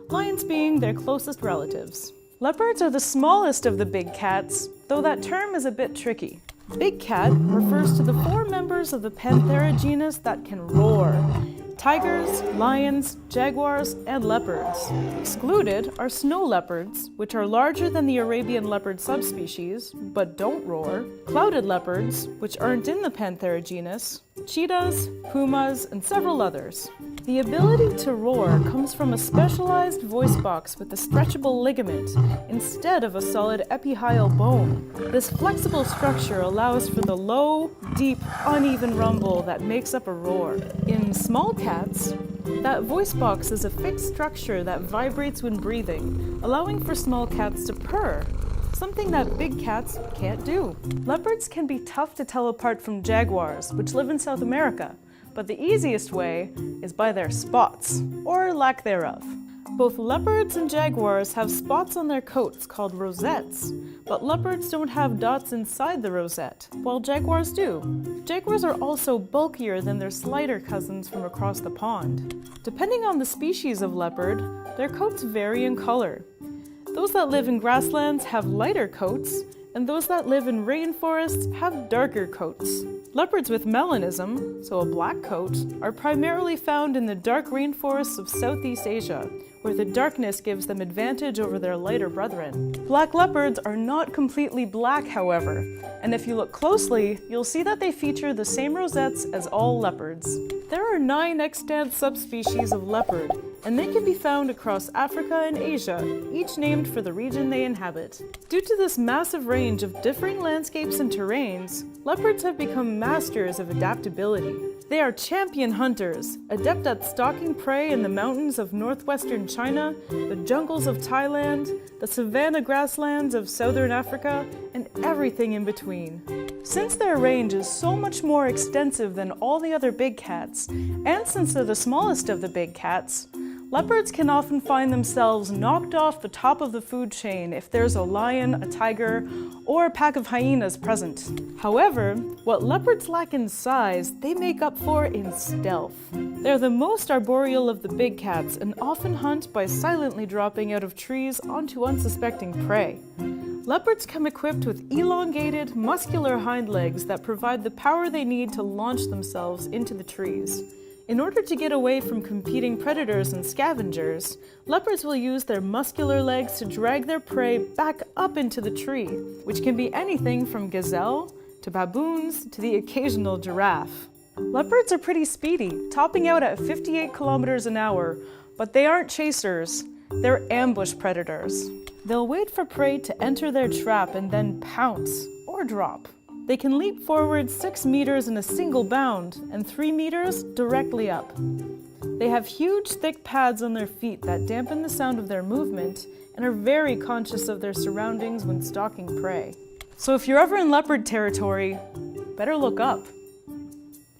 lions being their closest relatives. Leopards are the smallest of the big cats, though that term is a bit tricky. Big cat refers to the 4 members of the Panthera genus that can roar: tigers, lions, jaguars, and leopards. Excluded are snow leopards, which are larger than the Arabian leopard subspecies, but don't roar, clouded leopards, which aren't in the Panthera genus, cheetahs, pumas, and several others. The ability to roar comes from a specialized voice box with a stretchable ligament instead of a solid epihyal bone. This flexible structure allows for the low, deep, uneven rumble that makes up a roar. In small cats, that voice box is a fixed structure that vibrates when breathing, allowing for small cats to purr, something that big cats can't do. Leopards can be tough to tell apart from jaguars, which live in South America, but the easiest way is by their spots, or lack thereof. Both leopards and jaguars have spots on their coats called rosettes, but leopards don't have dots inside the rosette, while jaguars do. Jaguars are also bulkier than their slighter cousins from across the pond. Depending on the species of leopard, their coats vary in color. Those that live in grasslands have lighter coats, and those that live in rainforests have darker coats. Leopards with melanism, so a black coat, are primarily found in the dark rainforests of Southeast Asia, where the darkness gives them advantage over their lighter brethren. Black leopards are not completely black, however, and if you look closely, you'll see that they feature the same rosettes as all leopards. There are 9 extant subspecies of leopard, and they can be found across Africa and Asia, each named for the region they inhabit. Due to this massive range of differing landscapes and terrains, leopards have become masters of adaptability. They are champion hunters, adept at stalking prey in the mountains of northwestern China, the jungles of Thailand, the savanna grasslands of southern Africa, and everything in between. Since their range is so much more extensive than all the other big cats, and since they're the smallest of the big cats, Leopards can often find themselves knocked off the top of the food chain if there's a lion, a tiger, or a pack of hyenas present. However, what leopards lack in size, they make up for in stealth. They're the most arboreal of the big cats and often hunt by silently dropping out of trees onto unsuspecting prey. Leopards come equipped with elongated, muscular hind legs that provide the power they need to launch themselves into the trees. In order to get away from competing predators and scavengers, leopards will use their muscular legs to drag their prey back up into the tree, which can be anything from gazelle to baboons to the occasional giraffe. Leopards are pretty speedy, topping out at 58 kilometers an hour, but they aren't chasers, they're ambush predators. They'll wait for prey to enter their trap and then pounce or drop. They can leap forward 6 meters in a single bound and 3 meters directly up. They have huge, thick pads on their feet that dampen the sound of their movement and are very conscious of their surroundings when stalking prey. So if you're ever in leopard territory, better look up.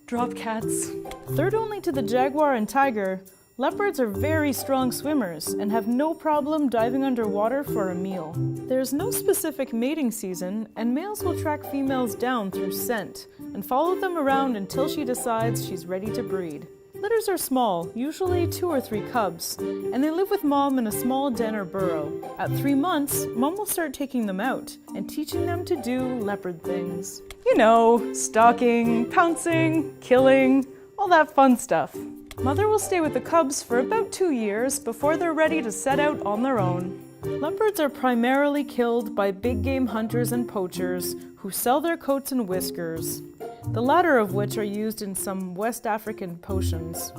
Drop cats. Third only to the jaguar and tiger, leopards are very strong swimmers and have no problem diving underwater for a meal. There's no specific mating season, and males will track females down through scent and follow them around until she decides she's ready to breed. Litters are small, usually 2 or 3 cubs, and they live with mom in a small den or burrow. At 3 months, mom will start taking them out and teaching them to do leopard things. You know, stalking, pouncing, killing, all that fun stuff. Mother will stay with the cubs for about 2 years before they're ready to set out on their own. Leopards are primarily killed by big game hunters and poachers who sell their coats and whiskers, the latter of which are used in some West African potions.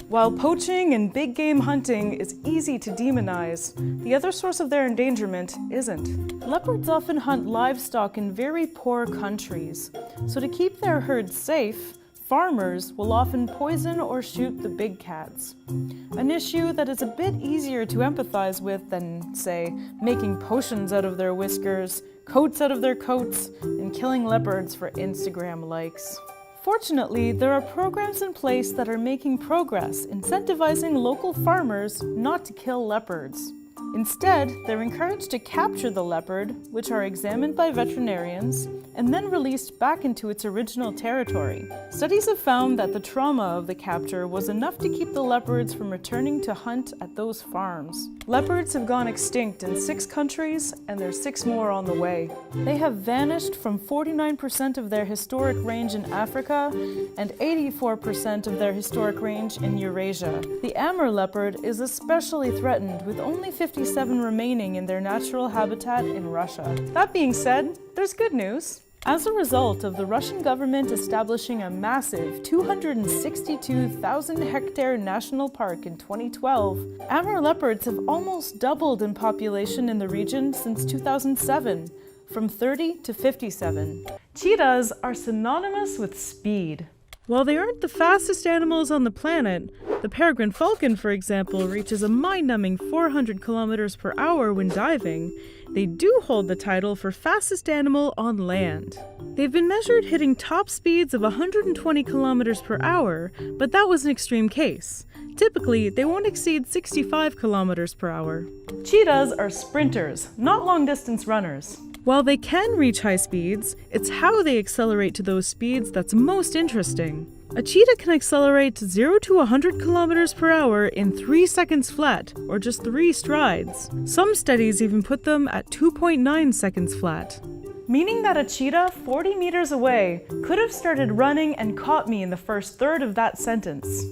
While poaching and big game hunting is easy to demonize, the other source of their endangerment isn't. Leopards often hunt livestock in very poor countries, so to keep their herds safe, farmers will often poison or shoot the big cats, an issue that is a bit easier to empathize with than, say, making potions out of their whiskers, coats out of their coats, and killing leopards for Instagram likes. Fortunately, there are programs in place that are making progress, incentivizing local farmers not to kill leopards. Instead, they're encouraged to capture the leopard, which are examined by veterinarians, and then released back into its original territory. Studies have found that the trauma of the capture was enough to keep the leopards from returning to hunt at those farms. Leopards have gone extinct in 6 countries, and there's 6 more on the way. They have vanished from 49% of their historic range in Africa and 84% of their historic range in Eurasia. The Amur leopard is especially threatened, with only 57 remaining in their natural habitat in Russia. That being said, there's good news. As a result of the Russian government establishing a massive 262,000-hectare national park in 2012, Amur leopards have almost doubled in population in the region since 2007, from 30 to 57. Cheetahs are synonymous with speed. While they aren't the fastest animals on the planet, the peregrine falcon, for example, reaches a mind-numbing 400 kilometers per hour when diving, they do hold the title for fastest animal on land. They've been measured hitting top speeds of 120 kilometers per hour, but that was an extreme case. Typically, they won't exceed 65 kilometers per hour. Cheetahs are sprinters, not long-distance runners. While they can reach high speeds, it's how they accelerate to those speeds that's most interesting. A cheetah can accelerate 0 to 100 kilometers per hour in 3 seconds flat, or just 3 strides. Some studies even put them at 2.9 seconds flat. Meaning that a cheetah 40 meters away could have started running and caught me in the first third of that sentence.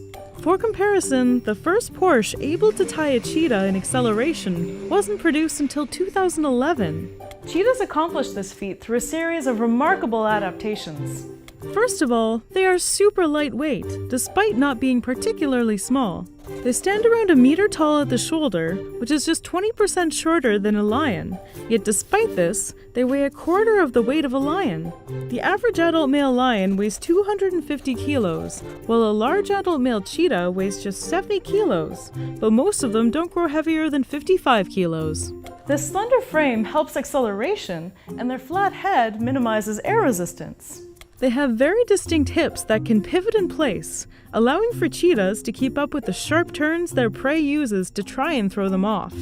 For comparison, the first Porsche able to tie a cheetah in acceleration wasn't produced until 2011. Cheetahs accomplished this feat through a series of remarkable adaptations. First of all, they are super lightweight, despite not being particularly small. They stand around a meter tall at the shoulder, which is just 20% shorter than a lion, yet despite this, they weigh a quarter of the weight of a lion. The average adult male lion weighs 250 kilos, while a large adult male cheetah weighs just 70 kilos, but most of them don't grow heavier than 55 kilos. This slender frame helps acceleration, and their flat head minimizes air resistance. They have very distinct hips that can pivot in place, allowing for cheetahs to keep up with the sharp turns their prey uses to try and throw them off.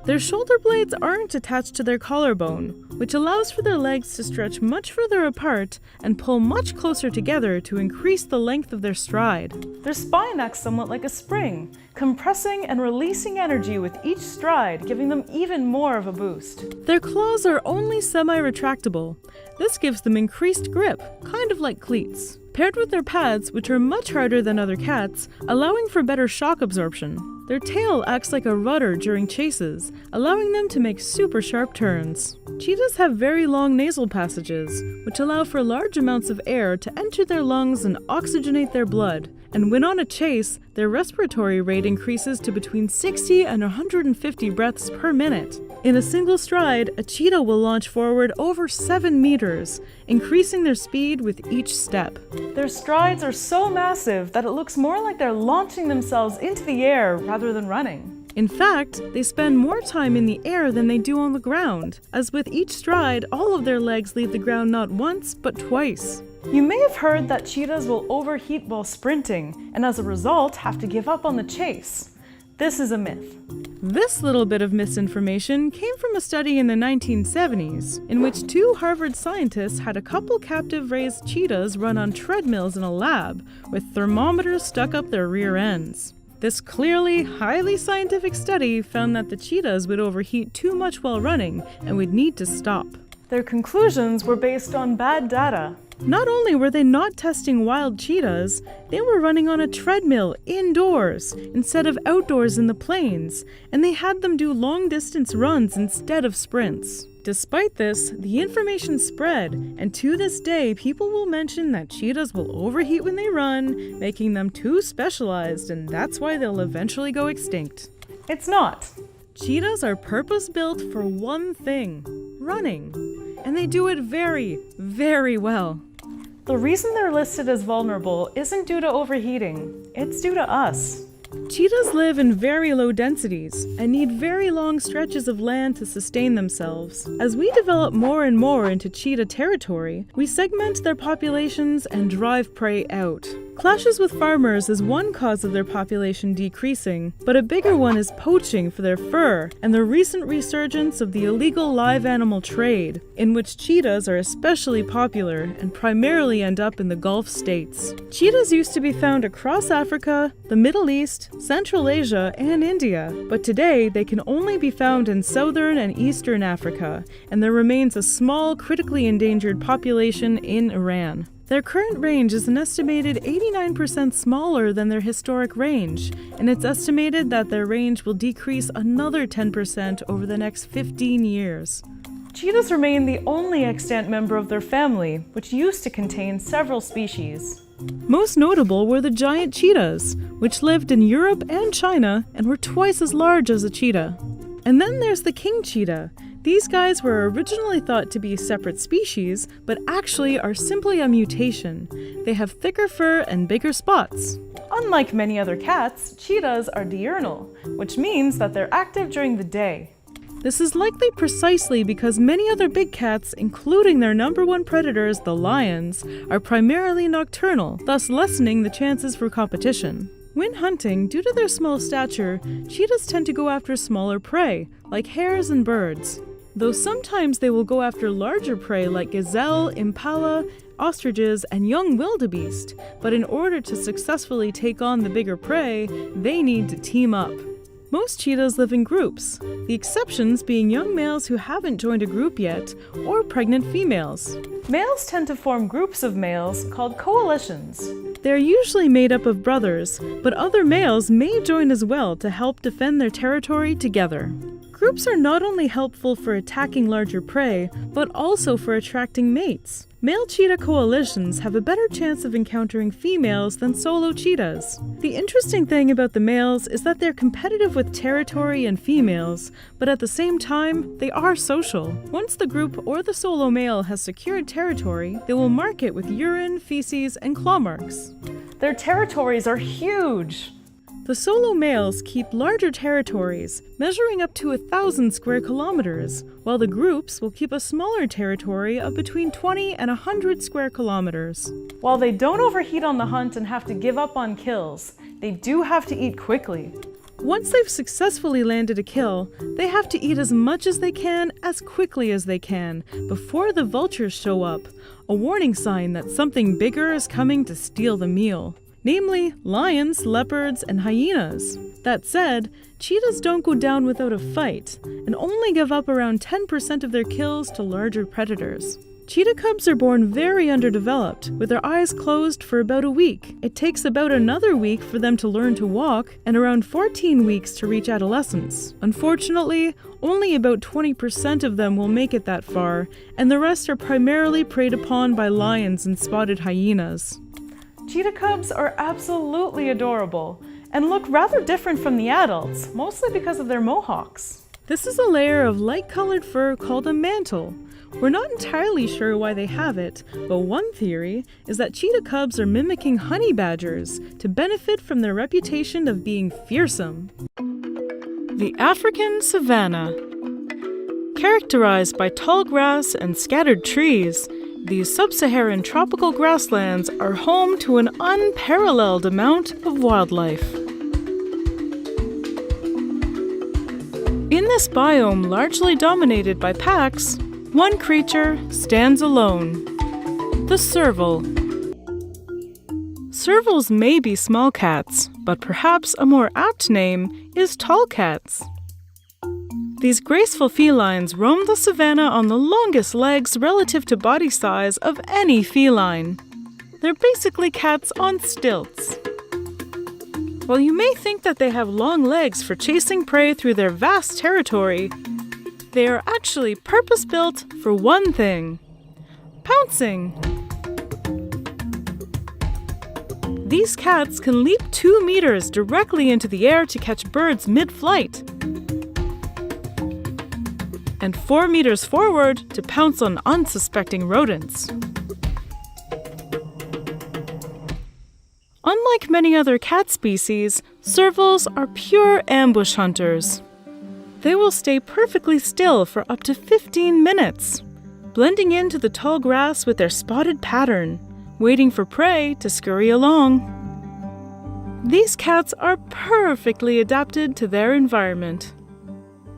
Their shoulder blades aren't attached to their collarbone, which allows for their legs to stretch much further apart and pull much closer together to increase the length of their stride. Their spine acts somewhat like a spring, compressing and releasing energy with each stride, giving them even more of a boost. Their claws are only semi-retractable. This gives them increased grip, kind of like cleats. Paired with their pads, which are much harder than other cats, allowing for better shock absorption. Their tail acts like a rudder during chases, allowing them to make super sharp turns. Cheetahs have very long nasal passages, which allow for large amounts of air to enter their lungs and oxygenate their blood. And when on a chase, their respiratory rate increases to between 60 and 150 breaths per minute. In a single stride, a cheetah will launch forward over 7 meters, increasing their speed with each step. Their strides are so massive that it looks more like they're launching themselves into the air rather than running. In fact, they spend more time in the air than they do on the ground, as with each stride, all of their legs leave the ground not once, but twice. You may have heard that cheetahs will overheat while sprinting, and as a result have to give up on the chase. This is a myth. This little bit of misinformation came from a study in the 1970s, in which 2 Harvard scientists had a couple captive-raised cheetahs run on treadmills in a lab, with thermometers stuck up their rear ends. This clearly, highly scientific study found that the cheetahs would overheat too much while running and would need to stop. Their conclusions were based on bad data. Not only were they not testing wild cheetahs, they were running on a treadmill indoors instead of outdoors in the plains, and they had them do long-distance runs instead of sprints. Despite this, the information spread, and to this day, people will mention that cheetahs will overheat when they run, making them too specialized, and that's why they'll eventually go extinct. It's not. Cheetahs are purpose-built for one thing: running. And they do it very, very well. The reason they're listed as vulnerable isn't due to overheating, it's due to us. Cheetahs live in very low densities and need very long stretches of land to sustain themselves. As we develop more and more into cheetah territory, we segment their populations and drive prey out. Clashes with farmers is one cause of their population decreasing, but a bigger one is poaching for their fur and the recent resurgence of the illegal live animal trade, in which cheetahs are especially popular and primarily end up in the Gulf states. Cheetahs used to be found across Africa, the Middle East, Central Asia, and India, but today they can only be found in southern and eastern Africa, and there remains a small, critically endangered population in Iran. Their current range is an estimated 89% smaller than their historic range, and it's estimated that their range will decrease another 10% over the next 15 years. Cheetahs remain the only extant member of their family, which used to contain several species. Most notable were the giant cheetahs, which lived in Europe and China and were twice as large as a cheetah. And then there's the king cheetah. These guys were originally thought to be separate species, but actually are simply a mutation. They have thicker fur and bigger spots. Unlike many other cats, cheetahs are diurnal, which means that they're active during the day. This is likely precisely because many other big cats, including their number one predators, the lions, are primarily nocturnal, thus lessening the chances for competition. When hunting, due to their small stature, cheetahs tend to go after smaller prey, like hares and birds. Though sometimes they will go after larger prey like gazelle, impala, ostriches, and young wildebeest, but in order to successfully take on the bigger prey, they need to team up. Most cheetahs live in groups, the exceptions being young males who haven't joined a group yet, or pregnant females. Males tend to form groups of males called coalitions. They're usually made up of brothers, but other males may join as well to help defend their territory together. Groups are not only helpful for attacking larger prey, but also for attracting mates. Male cheetah coalitions have a better chance of encountering females than solo cheetahs. The interesting thing about the males is that they're competitive with territory and females, but at the same time, they are social. Once the group or the solo male has secured territory, they will mark it with urine, feces, and claw marks. Their territories are huge. The solo males keep larger territories, measuring up to 1,000 square kilometers, while the groups will keep a smaller territory of between 20 and 100 square kilometers. While they don't overheat on the hunt and have to give up on kills, they do have to eat quickly. Once they've successfully landed a kill, they have to eat as much as they can, as quickly as they can, before the vultures show up, a warning sign that something bigger is coming to steal the meal. Namely, lions, leopards, and hyenas. That said, cheetahs don't go down without a fight, and only give up around 10% of their kills to larger predators. Cheetah cubs are born very underdeveloped, with their eyes closed for about a week. It takes about another week for them to learn to walk, and around 14 weeks to reach adolescence. Unfortunately, only about 20% of them will make it that far, and the rest are primarily preyed upon by lions and spotted hyenas. Cheetah cubs are absolutely adorable, and look rather different from the adults, mostly because of their mohawks. This is a layer of light-colored fur called a mantle. We're not entirely sure why they have it, but one theory is that cheetah cubs are mimicking honey badgers to benefit from their reputation of being fearsome. The African savanna. Characterized by tall grass and scattered trees, these sub-Saharan tropical grasslands are home to an unparalleled amount of wildlife. In this biome largely dominated by packs, one creature stands alone: the serval. Servals may be small cats, but perhaps a more apt name is tall cats. These graceful felines roam the savanna on the longest legs relative to body size of any feline. They're basically cats on stilts. While you may think that they have long legs for chasing prey through their vast territory, they are actually purpose-built for one thing: pouncing. These cats can leap 2 meters directly into the air to catch birds mid-flight, and 4 meters forward to pounce on unsuspecting rodents. Unlike many other cat species, servals are pure ambush hunters. They will stay perfectly still for up to 15 minutes, blending into the tall grass with their spotted pattern, waiting for prey to scurry along. These cats are perfectly adapted to their environment.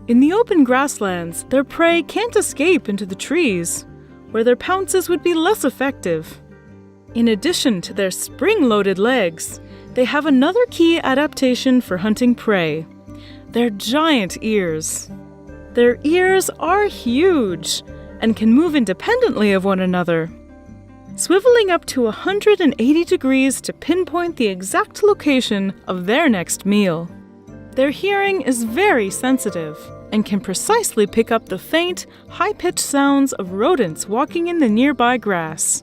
In the open grasslands, their prey can't escape into the trees, where their pounces would be less effective. In addition to their spring-loaded legs, they have another key adaptation for hunting prey: their giant ears. Their ears are huge and can move independently of one another, swiveling up to 180 degrees to pinpoint the exact location of their next meal. Their hearing is very sensitive and can precisely pick up the faint, high-pitched sounds of rodents walking in the nearby grass.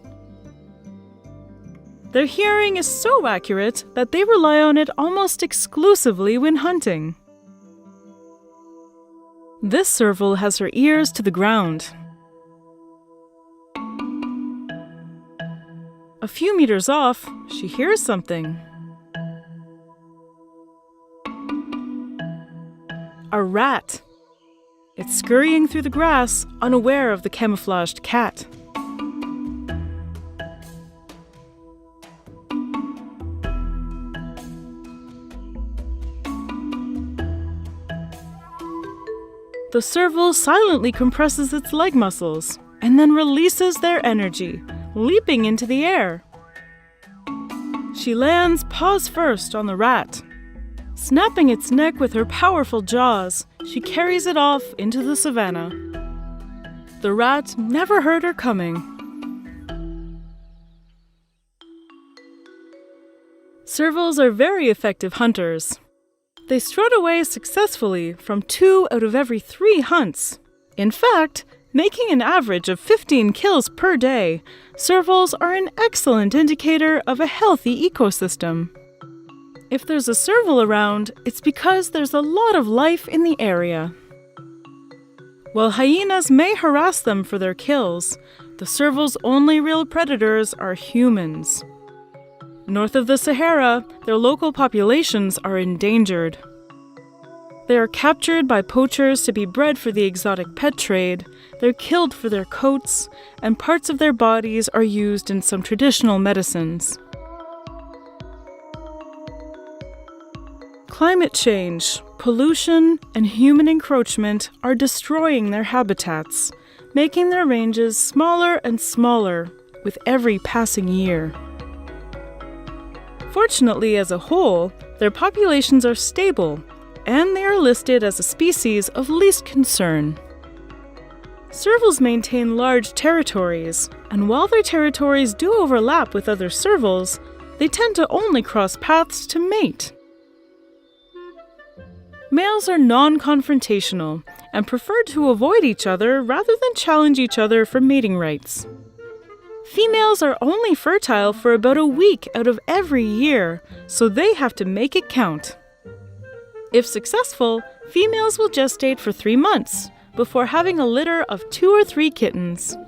Their hearing is so accurate that they rely on it almost exclusively when hunting. This serval has her ears to the ground. A few meters off, she hears something. A rat. It's scurrying through the grass, unaware of the camouflaged cat. The serval silently compresses its leg muscles and then releases their energy, leaping into the air. She lands paws first on the rat. Snapping its neck with her powerful jaws, she carries it off into the savanna. The rat never heard her coming. Servals are very effective hunters. They strut away successfully from 2 out of every 3 hunts. In fact, making an average of 15 kills per day, servals are an excellent indicator of a healthy ecosystem. If there's a serval around, it's because there's a lot of life in the area. While hyenas may harass them for their kills, the serval's only real predators are humans. North of the Sahara, their local populations are endangered. They are captured by poachers to be bred for the exotic pet trade, they're killed for their coats, and parts of their bodies are used in some traditional medicines. Climate change, pollution, and human encroachment are destroying their habitats, making their ranges smaller and smaller with every passing year. Fortunately, as a whole, their populations are stable, and they are listed as a species of least concern. Servals maintain large territories, and while their territories do overlap with other servals, they tend to only cross paths to mate. Males are non-confrontational and prefer to avoid each other rather than challenge each other for mating rights. Females are only fertile for about a week out of every year, so they have to make it count. If successful, females will gestate for 3 months before having a litter of 2 or 3 kittens.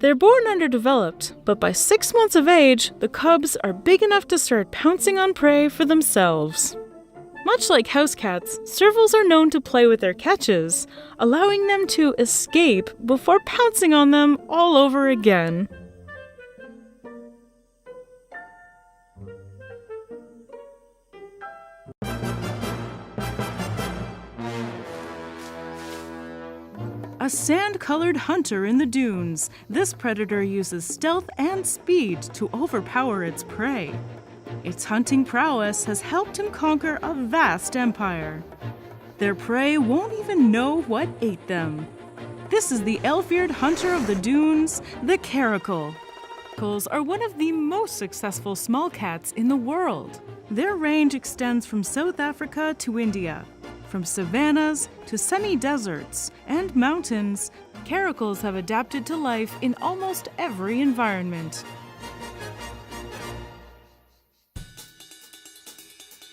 They're born underdeveloped, but by 6 months of age, the cubs are big enough to start pouncing on prey for themselves. Much like house cats, servals are known to play with their catches, allowing them to escape before pouncing on them all over again. A sand-colored hunter in the dunes, this predator uses stealth and speed to overpower its prey. Its hunting prowess has helped him conquer a vast empire. Their prey won't even know what ate them. This is the elf-eared hunter of the dunes, the Caracal. Caracals are one of the most successful small cats in the world. Their range extends from South Africa to India. From savannas to semi-deserts and mountains, caracals have adapted to life in almost every environment.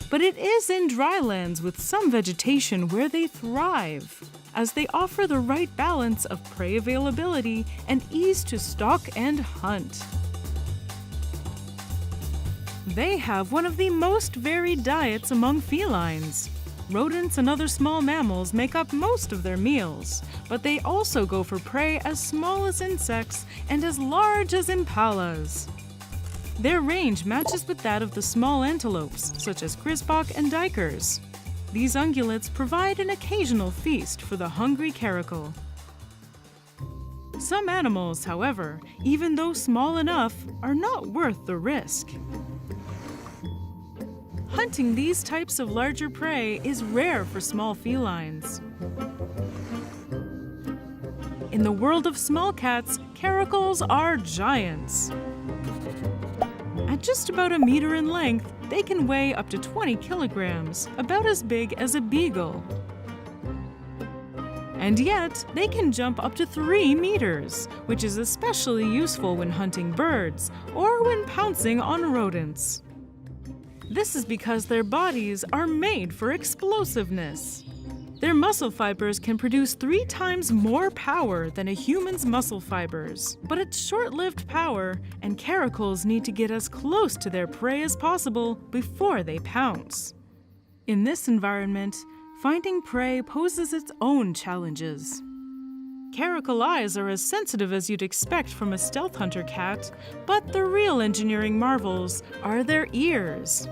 But it is in drylands with some vegetation where they thrive, as they offer the right balance of prey availability and ease to stalk and hunt. They have one of the most varied diets among felines. Rodents and other small mammals make up most of their meals, but they also go for prey as small as insects and as large as impalas. Their range matches with that of the small antelopes, such as grisbok and duikers. These ungulates provide an occasional feast for the hungry caracal. Some animals, however, even though small enough, are not worth the risk. Hunting these types of larger prey is rare for small felines. In the world of small cats, caracals are giants. At just about a meter in length, they can weigh up to 20 kilograms, about as big as a beagle. And yet, they can jump up to 3 meters, which is especially useful when hunting birds or when pouncing on rodents. This is because their bodies are made for explosiveness. Their muscle fibers can produce 3 times more power than a human's muscle fibers. But it's short-lived power, and caracals need to get as close to their prey as possible before they pounce. In this environment, finding prey poses its own challenges. Caracal eyes are as sensitive as you'd expect from a stealth hunter cat, but the real engineering marvels are their ears.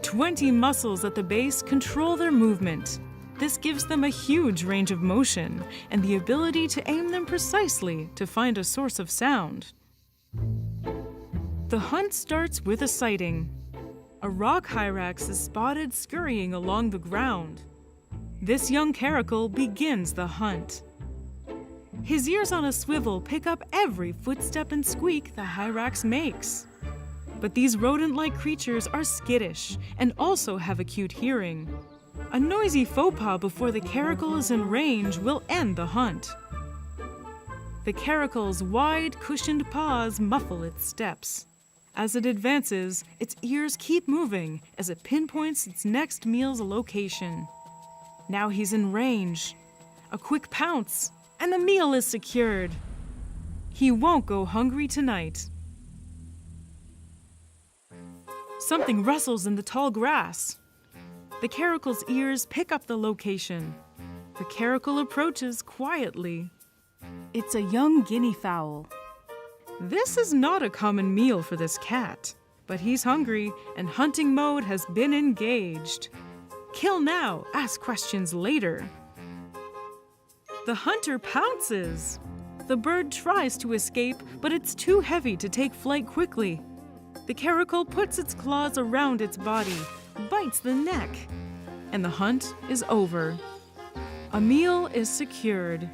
20 muscles at the base control their movement. This gives them a huge range of motion and the ability to aim them precisely to find a source of sound. The hunt starts with a sighting. A rock hyrax is spotted scurrying along the ground. This young caracal begins the hunt. His ears on a swivel pick up every footstep and squeak the hyrax makes. But these rodent-like creatures are skittish and also have acute hearing. A noisy faux pas before the caracal is in range will end the hunt. The caracal's wide, cushioned paws muffle its steps. As it advances, its ears keep moving as it pinpoints its next meal's location. Now he's in range. A quick pounce, and the meal is secured. He won't go hungry tonight. Something rustles in the tall grass. The caracal's ears pick up the location. The caracal approaches quietly. It's a young guinea fowl. This is not a common meal for this cat, but he's hungry and hunting mode has been engaged. Kill now, ask questions later. The hunter pounces. The bird tries to escape, but it's too heavy to take flight quickly. The caracal puts its claws around its body, bites the neck, and the hunt is over. A meal is secured.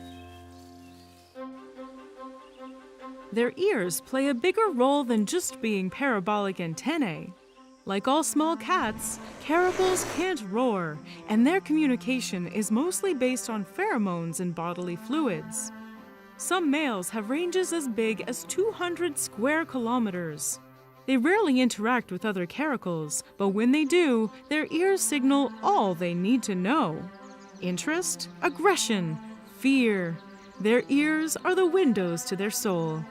Their ears play a bigger role than just being parabolic antennae. Like all small cats, caracals can't roar, and their communication is mostly based on pheromones and bodily fluids. Some males have ranges as big as 200 square kilometers. They rarely interact with other caracals, but when they do, their ears signal all they need to know. Interest, aggression, fear. Their ears are the windows to their soul.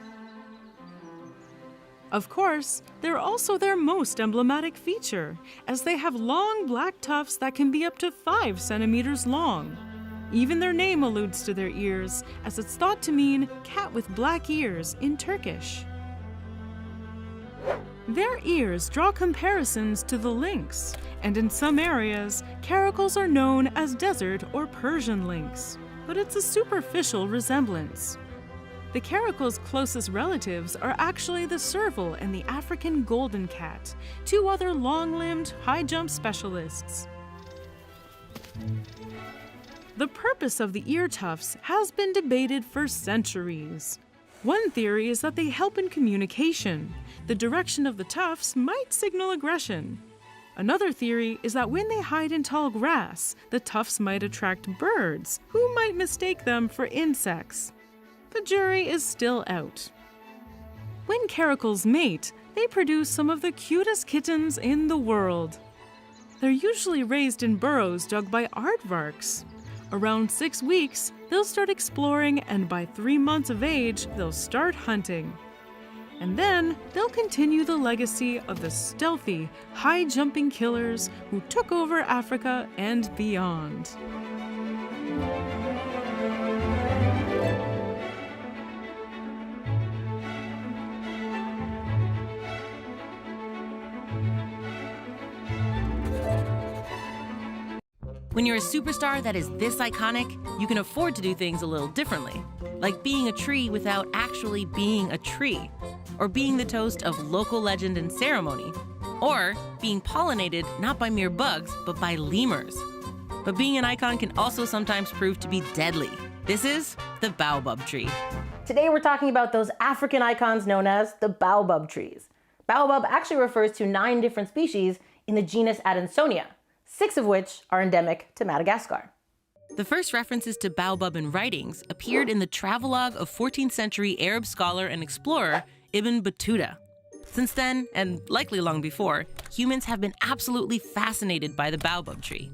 Of course, they're also their most emblematic feature, as they have long black tufts that can be up to 5 centimeters long. Even their name alludes to their ears, as it's thought to mean cat with black ears in Turkish. Their ears draw comparisons to the lynx, and in some areas, caracals are known as desert or Persian lynx, but it's a superficial resemblance. The caracal's closest relatives are actually the serval and the African golden cat, 2 other long-limbed, high-jump specialists. The purpose of the ear tufts has been debated for centuries. One theory is that they help in communication. The direction of the tufts might signal aggression. Another theory is that when they hide in tall grass, the tufts might attract birds, who might mistake them for insects. The jury is still out. When caracals mate, they produce some of the cutest kittens in the world. They're usually raised in burrows dug by aardvarks. Around 6 weeks, they'll start exploring, and by 3 months of age, they'll start hunting. And then, they'll continue the legacy of the stealthy, high-jumping killers who took over Africa and beyond. When you're a superstar that is this iconic, you can afford to do things a little differently, like being a tree without actually being a tree, or being the toast of local legend and ceremony, or being pollinated not by mere bugs, but by lemurs. But being an icon can also sometimes prove to be deadly. This is the baobab tree. Today we're talking about those African icons known as the baobab trees. Baobab actually refers to 9 different species in the genus Adansonia, 6 of which are endemic to Madagascar. The first references to baobab in writings appeared in the travelogue of 14th century Arab scholar and explorer Ibn Battuta. Since then, and likely long before, humans have been absolutely fascinated by the baobab tree.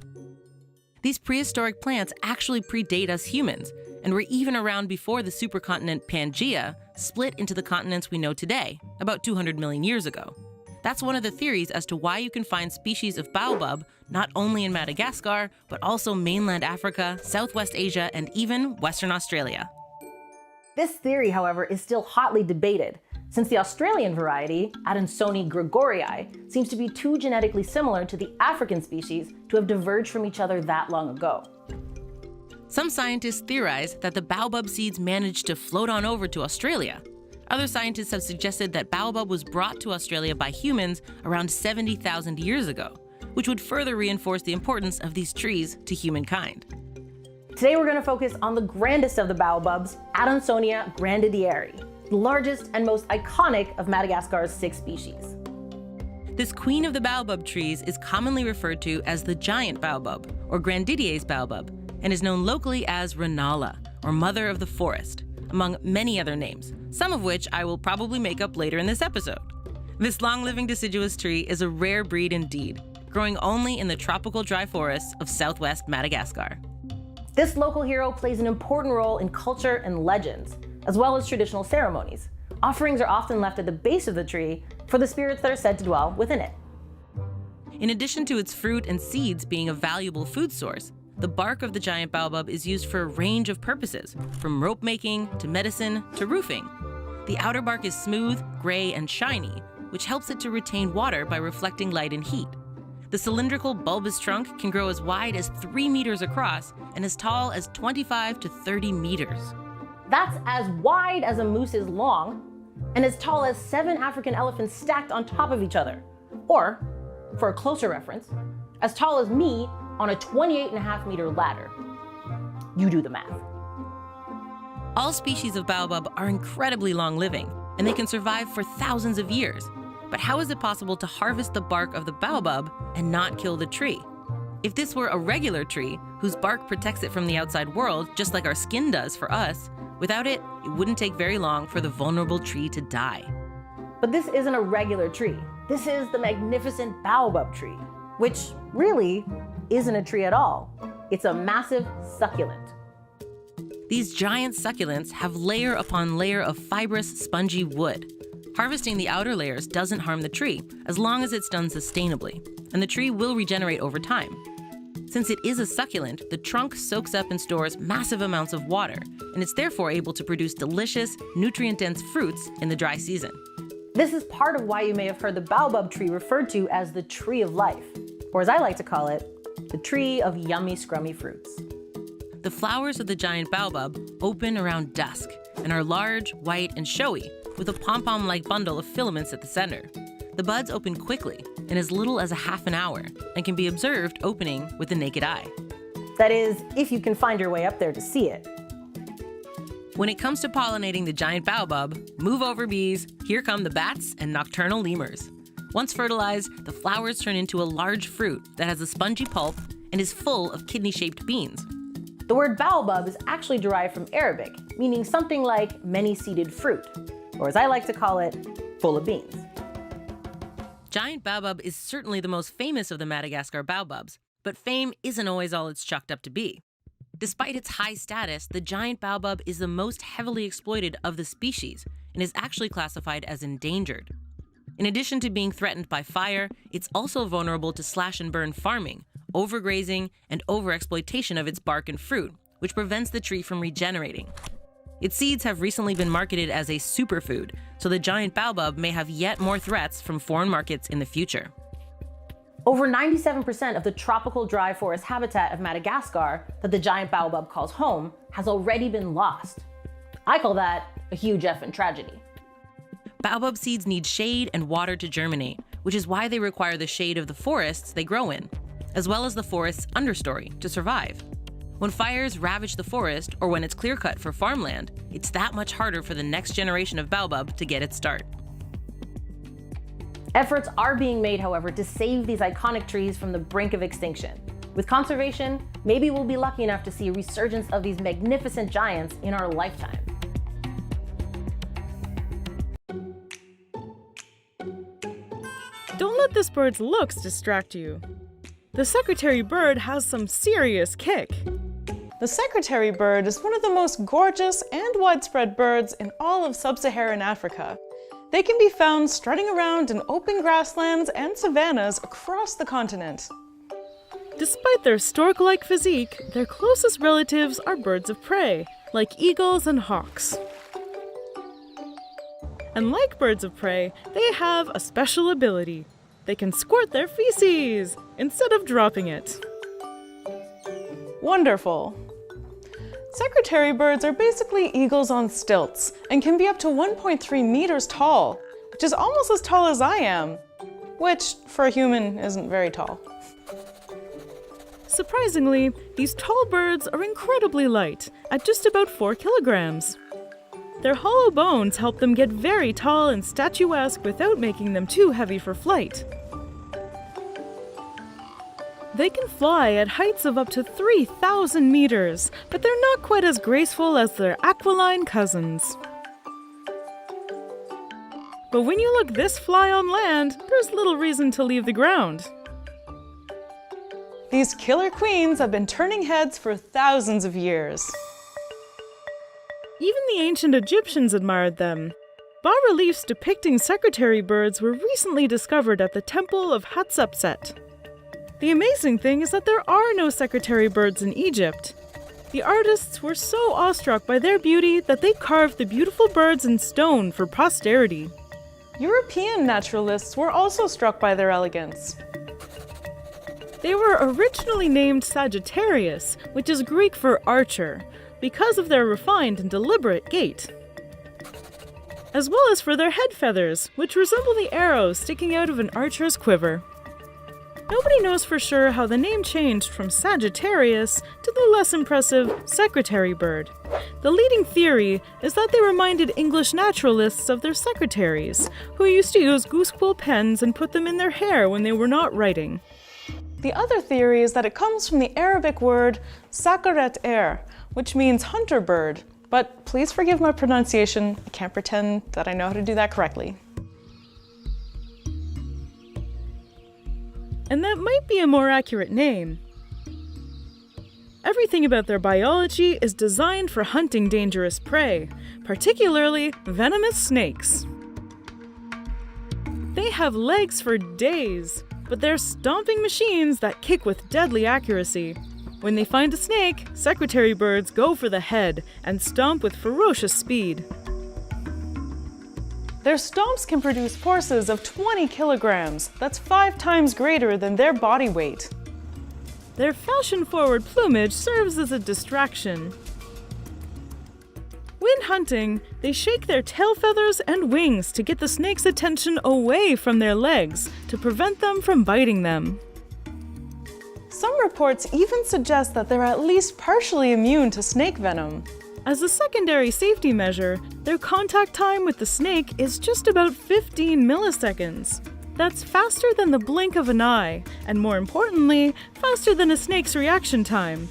These prehistoric plants actually predate us humans, and were even around before the supercontinent Pangaea split into the continents we know today, about 200 million years ago. That's one of the theories as to why you can find species of baobab not only in Madagascar, but also mainland Africa, Southwest Asia, and even Western Australia. This theory, however, is still hotly debated, since the Australian variety, Adansonii gregorii, seems to be too genetically similar to the African species to have diverged from each other that long ago. Some scientists theorize that the baobab seeds managed to float on over to Australia. Other scientists have suggested that baobab was brought to Australia by humans around 70,000 years ago, which would further reinforce the importance of these trees to humankind. Today we're going to focus on the grandest of the baobabs, Adansonia grandidieri, the largest and most iconic of Madagascar's 6 species. This queen of the baobab trees is commonly referred to as the giant baobab, or Grandidier's baobab, and is known locally as Renala, or Mother of the Forest, among many other names, some of which I will probably make up later in this episode. This long-living deciduous tree is a rare breed indeed, growing only in the tropical dry forests of southwest Madagascar. This local hero plays an important role in culture and legends, as well as traditional ceremonies. Offerings are often left at the base of the tree for the spirits that are said to dwell within it. In addition to its fruit and seeds being a valuable food source, the bark of the giant baobab is used for a range of purposes, from rope making to medicine to roofing. The outer bark is smooth, gray, and shiny, which helps it to retain water by reflecting light and heat. The cylindrical bulbous trunk can grow as wide as 3 meters across and as tall as 25 to 30 meters. That's as wide as a moose is long and as tall as 7 African elephants stacked on top of each other. Or, for a closer reference, as tall as me on a 28.5-meter ladder. You do the math. All species of baobab are incredibly long-living, and they can survive for thousands of years. But how is it possible to harvest the bark of the baobab and not kill the tree? If this were a regular tree, whose bark protects it from the outside world, just like our skin does for us, without it, it wouldn't take very long for the vulnerable tree to die. But this isn't a regular tree. This is the magnificent baobab tree, which really isn't a tree at all. It's a massive succulent. These giant succulents have layer upon layer of fibrous, spongy wood. Harvesting the outer layers doesn't harm the tree, as long as it's done sustainably, and the tree will regenerate over time. Since it is a succulent, the trunk soaks up and stores massive amounts of water, and it's therefore able to produce delicious, nutrient-dense fruits in the dry season. This is part of why you may have heard the baobab tree referred to as the tree of life, or as I like to call it, the tree of yummy, scrummy fruits. The flowers of the giant baobab open around dusk and are large, white, and showy, with a pom-pom-like bundle of filaments at the center. The buds open quickly, in as little as a half an hour, and can be observed opening with the naked eye. That is, if you can find your way up there to see it. When it comes to pollinating the giant baobab, move over bees, here come the bats and nocturnal lemurs. Once fertilized, the flowers turn into a large fruit that has a spongy pulp and is full of kidney-shaped beans. The word baobab is actually derived from Arabic, meaning something like many-seeded fruit, or as I like to call it, full of beans. Giant baobab is certainly the most famous of the Madagascar baobabs, but fame isn't always all it's chalked up to be. Despite its high status, the giant baobab is the most heavily exploited of the species and is actually classified as endangered. In addition to being threatened by fire, it's also vulnerable to slash and burn farming, overgrazing, and overexploitation of its bark and fruit, which prevents the tree from regenerating. Its seeds have recently been marketed as a superfood, so the giant baobab may have yet more threats from foreign markets in the future. Over 97% of the tropical dry forest habitat of Madagascar that the giant baobab calls home has already been lost. I call that a huge effing tragedy. Baobab seeds need shade and water to germinate, which is why they require the shade of the forests they grow in, as well as the forest's understory to survive. When fires ravage the forest, or when it's clear-cut for farmland, it's that much harder for the next generation of baobab to get its start. Efforts are being made, however, to save these iconic trees from the brink of extinction. With conservation, maybe we'll be lucky enough to see a resurgence of these magnificent giants in our lifetime. Don't let this bird's looks distract you. The secretary bird has some serious kick. The secretary bird is one of the most gorgeous and widespread birds in all of sub-Saharan Africa. They can be found strutting around in open grasslands and savannas across the continent. Despite their stork-like physique, their closest relatives are birds of prey, like eagles and hawks. And like birds of prey, they have a special ability. They can squirt their feces instead of dropping it. Wonderful. Secretary birds are basically eagles on stilts and can be up to 1.3 meters tall, which is almost as tall as I am, which for a human isn't very tall. Surprisingly, these tall birds are incredibly light, at just about 4 kilograms. Their hollow bones help them get very tall and statuesque without making them too heavy for flight. They can fly at heights of up to 3,000 meters, but they're not quite as graceful as their aquiline cousins. But when you look this fly on land, there's little reason to leave the ground. These killer queens have been turning heads for thousands of years. Even the ancient Egyptians admired them. Bas-reliefs depicting secretary birds were recently discovered at the Temple of Hatshepsut. The amazing thing is that there are no secretary birds in Egypt. The artists were so awestruck by their beauty that they carved the beautiful birds in stone for posterity. European naturalists were also struck by their elegance. They were originally named Sagittarius, which is Greek for archer, because of their refined and deliberate gait, as well as for their head feathers, which resemble the arrows sticking out of an archer's quiver. Nobody knows for sure how the name changed from Sagittarius to the less impressive secretary bird. The leading theory is that they reminded English naturalists of their secretaries, who used to use goosequill pens and put them in their hair when they were not writing. The other theory is that it comes from the Arabic word sakaret which means hunter bird, but please forgive my pronunciation. I can't pretend that I know how to do that correctly. And that might be a more accurate name. Everything about their biology is designed for hunting dangerous prey, particularly venomous snakes. They have legs for days, but they're stomping machines that kick with deadly accuracy. When they find a snake, secretary birds go for the head and stomp with ferocious speed. Their stomps can produce forces of 20 kilograms. That's 5 times greater than their body weight. Their fashion-forward plumage serves as a distraction. When hunting, they shake their tail feathers and wings to get the snake's attention away from their legs to prevent them from biting them. Some reports even suggest that they're at least partially immune to snake venom. As a secondary safety measure, their contact time with the snake is just about 15 milliseconds. That's faster than the blink of an eye, and more importantly, faster than a snake's reaction time.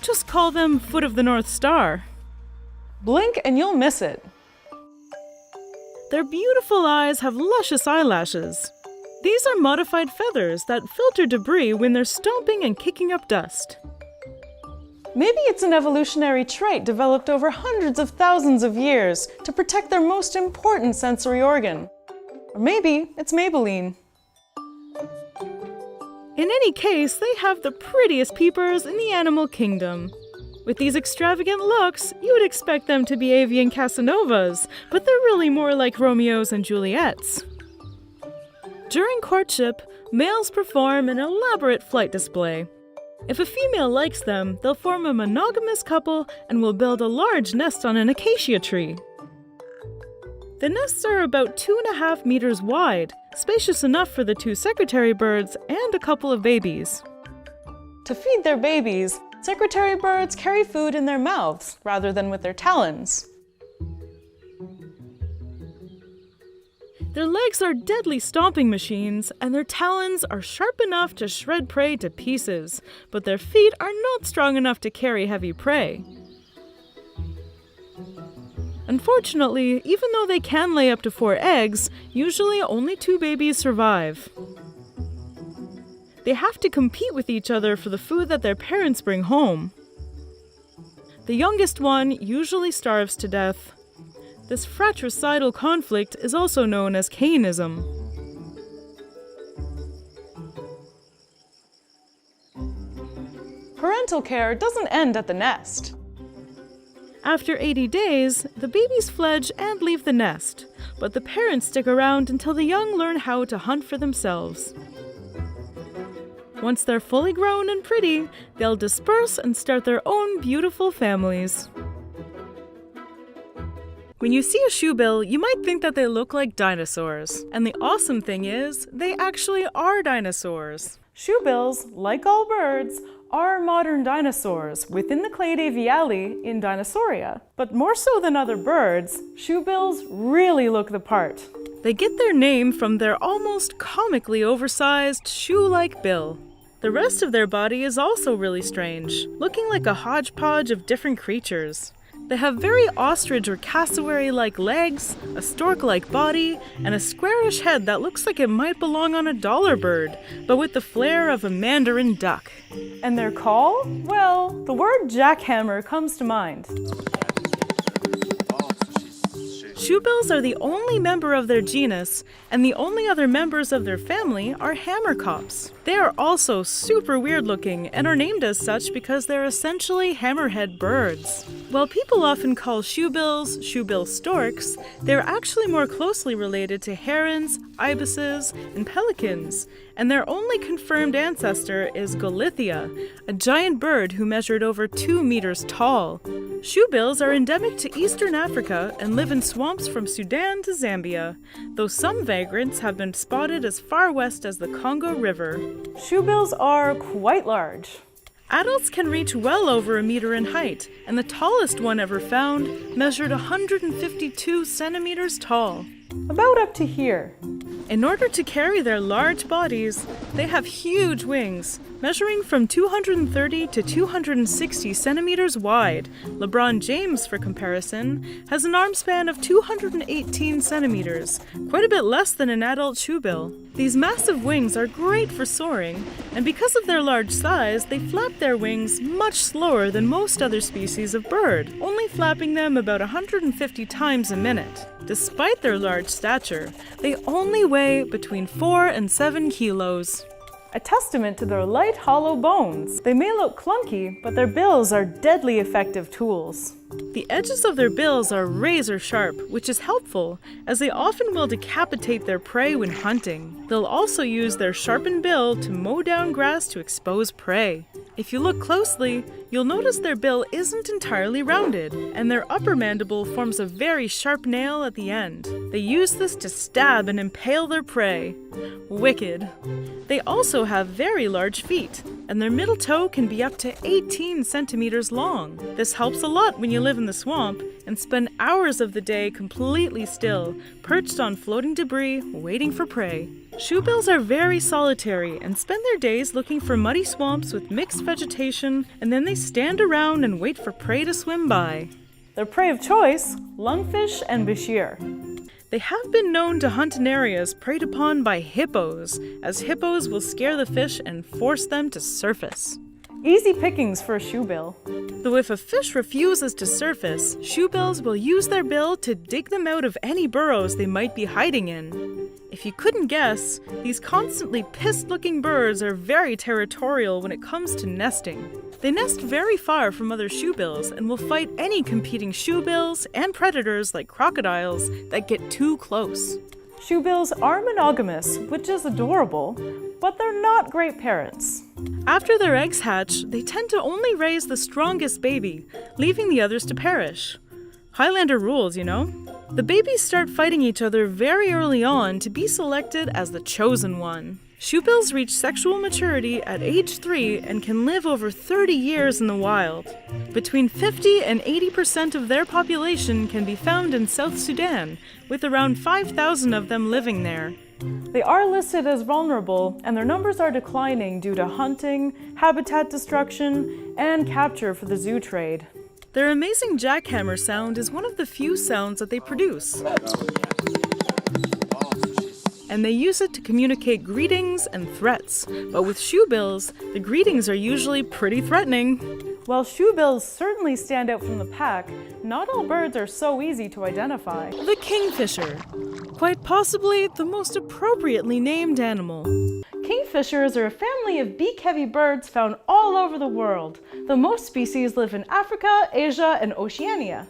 Just call them foot of the North Star. Blink and you'll miss it. Their beautiful eyes have luscious eyelashes. These are modified feathers that filter debris when they're stomping and kicking up dust. Maybe it's an evolutionary trait developed over hundreds of thousands of years to protect their most important sensory organ. Or maybe it's Maybelline. In any case, they have the prettiest peepers in the animal kingdom. With these extravagant looks, you would expect them to be avian Casanovas, but they're really more like Romeos and Juliets. During courtship, males perform an elaborate flight display. If a female likes them, they'll form a monogamous couple and will build a large nest on an acacia tree. The nests are about 2.5 meters wide, spacious enough for the 2 secretary birds and a couple of babies. To feed their babies, secretary birds carry food in their mouths rather than with their talons. Their legs are deadly stomping machines, and their talons are sharp enough to shred prey to pieces, but their feet are not strong enough to carry heavy prey. Unfortunately, even though they can lay up to 4 eggs, usually only 2 babies survive. They have to compete with each other for the food that their parents bring home. The youngest one usually starves to death. This fratricidal conflict is also known as Cainism. Parental care doesn't end at the nest. After 80 days, the babies fledge and leave the nest, but the parents stick around until the young learn how to hunt for themselves. Once they're fully grown and pretty, they'll disperse and start their own beautiful families. When you see a shoebill, you might think that they look like dinosaurs. And the awesome thing is, they actually are dinosaurs. Shoebills, like all birds, are modern dinosaurs within the clade Aviale in Dinosauria. But more so than other birds, shoebills really look the part. They get their name from their almost comically oversized shoe-like bill. The rest of their body is also really strange, looking like a hodgepodge of different creatures. They have very ostrich or cassowary-like legs, a stork-like body, and a squarish head that looks like it might belong on a dollar bird, but with the flair of a mandarin duck. And their call? Well, the word jackhammer comes to mind. Shoebills are the only member of their genus, and the only other members of their family are hammerkops. They are also super weird looking and are named as such because they're essentially hammerhead birds. While people often call shoebills shoebill storks, they're actually more closely related to herons, ibises, and pelicans, and their only confirmed ancestor is Welwitschia, a giant bird who measured over 2 meters tall. Shoebills are endemic to eastern Africa and live in swamps from Sudan to Zambia, though some vagrants have been spotted as far west as the Congo River. Shoebills are quite large. Adults can reach well over 1 meter in height, and the tallest one ever found measured 152 centimeters tall. About up to here. In order to carry their large bodies, they have huge wings, measuring from 230 to 260 centimeters wide. LeBron James, for comparison, has an arm span of 218 centimeters, quite a bit less than an adult shoebill. These massive wings are great for soaring, and because of their large size, they flap their wings much slower than most other species of bird, only flapping them about 150 times a minute. Despite their large stature, they only weigh between 4 and 7 kilos. A testament to their light, hollow bones. They may look clunky, but their bills are deadly effective tools. The edges of their bills are razor sharp, which is helpful, as they often will decapitate their prey when hunting. They'll also use their sharpened bill to mow down grass to expose prey. If you look closely, you'll notice their bill isn't entirely rounded, and their upper mandible forms a very sharp nail at the end. They use this to stab and impale their prey. Wicked. They also have very large feet, and their middle toe can be up to 18 centimeters long. This helps a lot when you live in the swamp and spend hours of the day completely still, perched on floating debris, waiting for prey. Shoebills are very solitary and spend their days looking for muddy swamps with mixed vegetation, and then they stand around and wait for prey to swim by. Their prey of choice, lungfish and bashir. They have been known to hunt in areas preyed upon by hippos, as hippos will scare the fish and force them to surface. Easy pickings for a shoebill. Though if a fish refuses to surface, shoebills will use their bill to dig them out of any burrows they might be hiding in. If you couldn't guess, these constantly pissed-looking birds are very territorial when it comes to nesting. They nest very far from other shoebills and will fight any competing shoebills and predators like crocodiles that get too close. Shoebills are monogamous, which is adorable, but they're not great parents. After their eggs hatch, they tend to only raise the strongest baby, leaving the others to perish. Highlander rules, you know? The babies start fighting each other very early on to be selected as the chosen one. Shoebills reach sexual maturity at age 3 and can live over 30 years in the wild. Between 50 and 80% of their population can be found in South Sudan, with around 5,000 of them living there. They are listed as vulnerable, and their numbers are declining due to hunting, habitat destruction, and capture for the zoo trade. Their amazing jackhammer sound is one of the few sounds that they produce. And they use it to communicate greetings and threats. But with shoebills, the greetings are usually pretty threatening. While shoebills certainly stand out from the pack, not all birds are so easy to identify. The kingfisher. Quite possibly the most appropriately named animal. Kingfishers are a family of beak-heavy birds found all over the world, though most species live in Africa, Asia, and Oceania.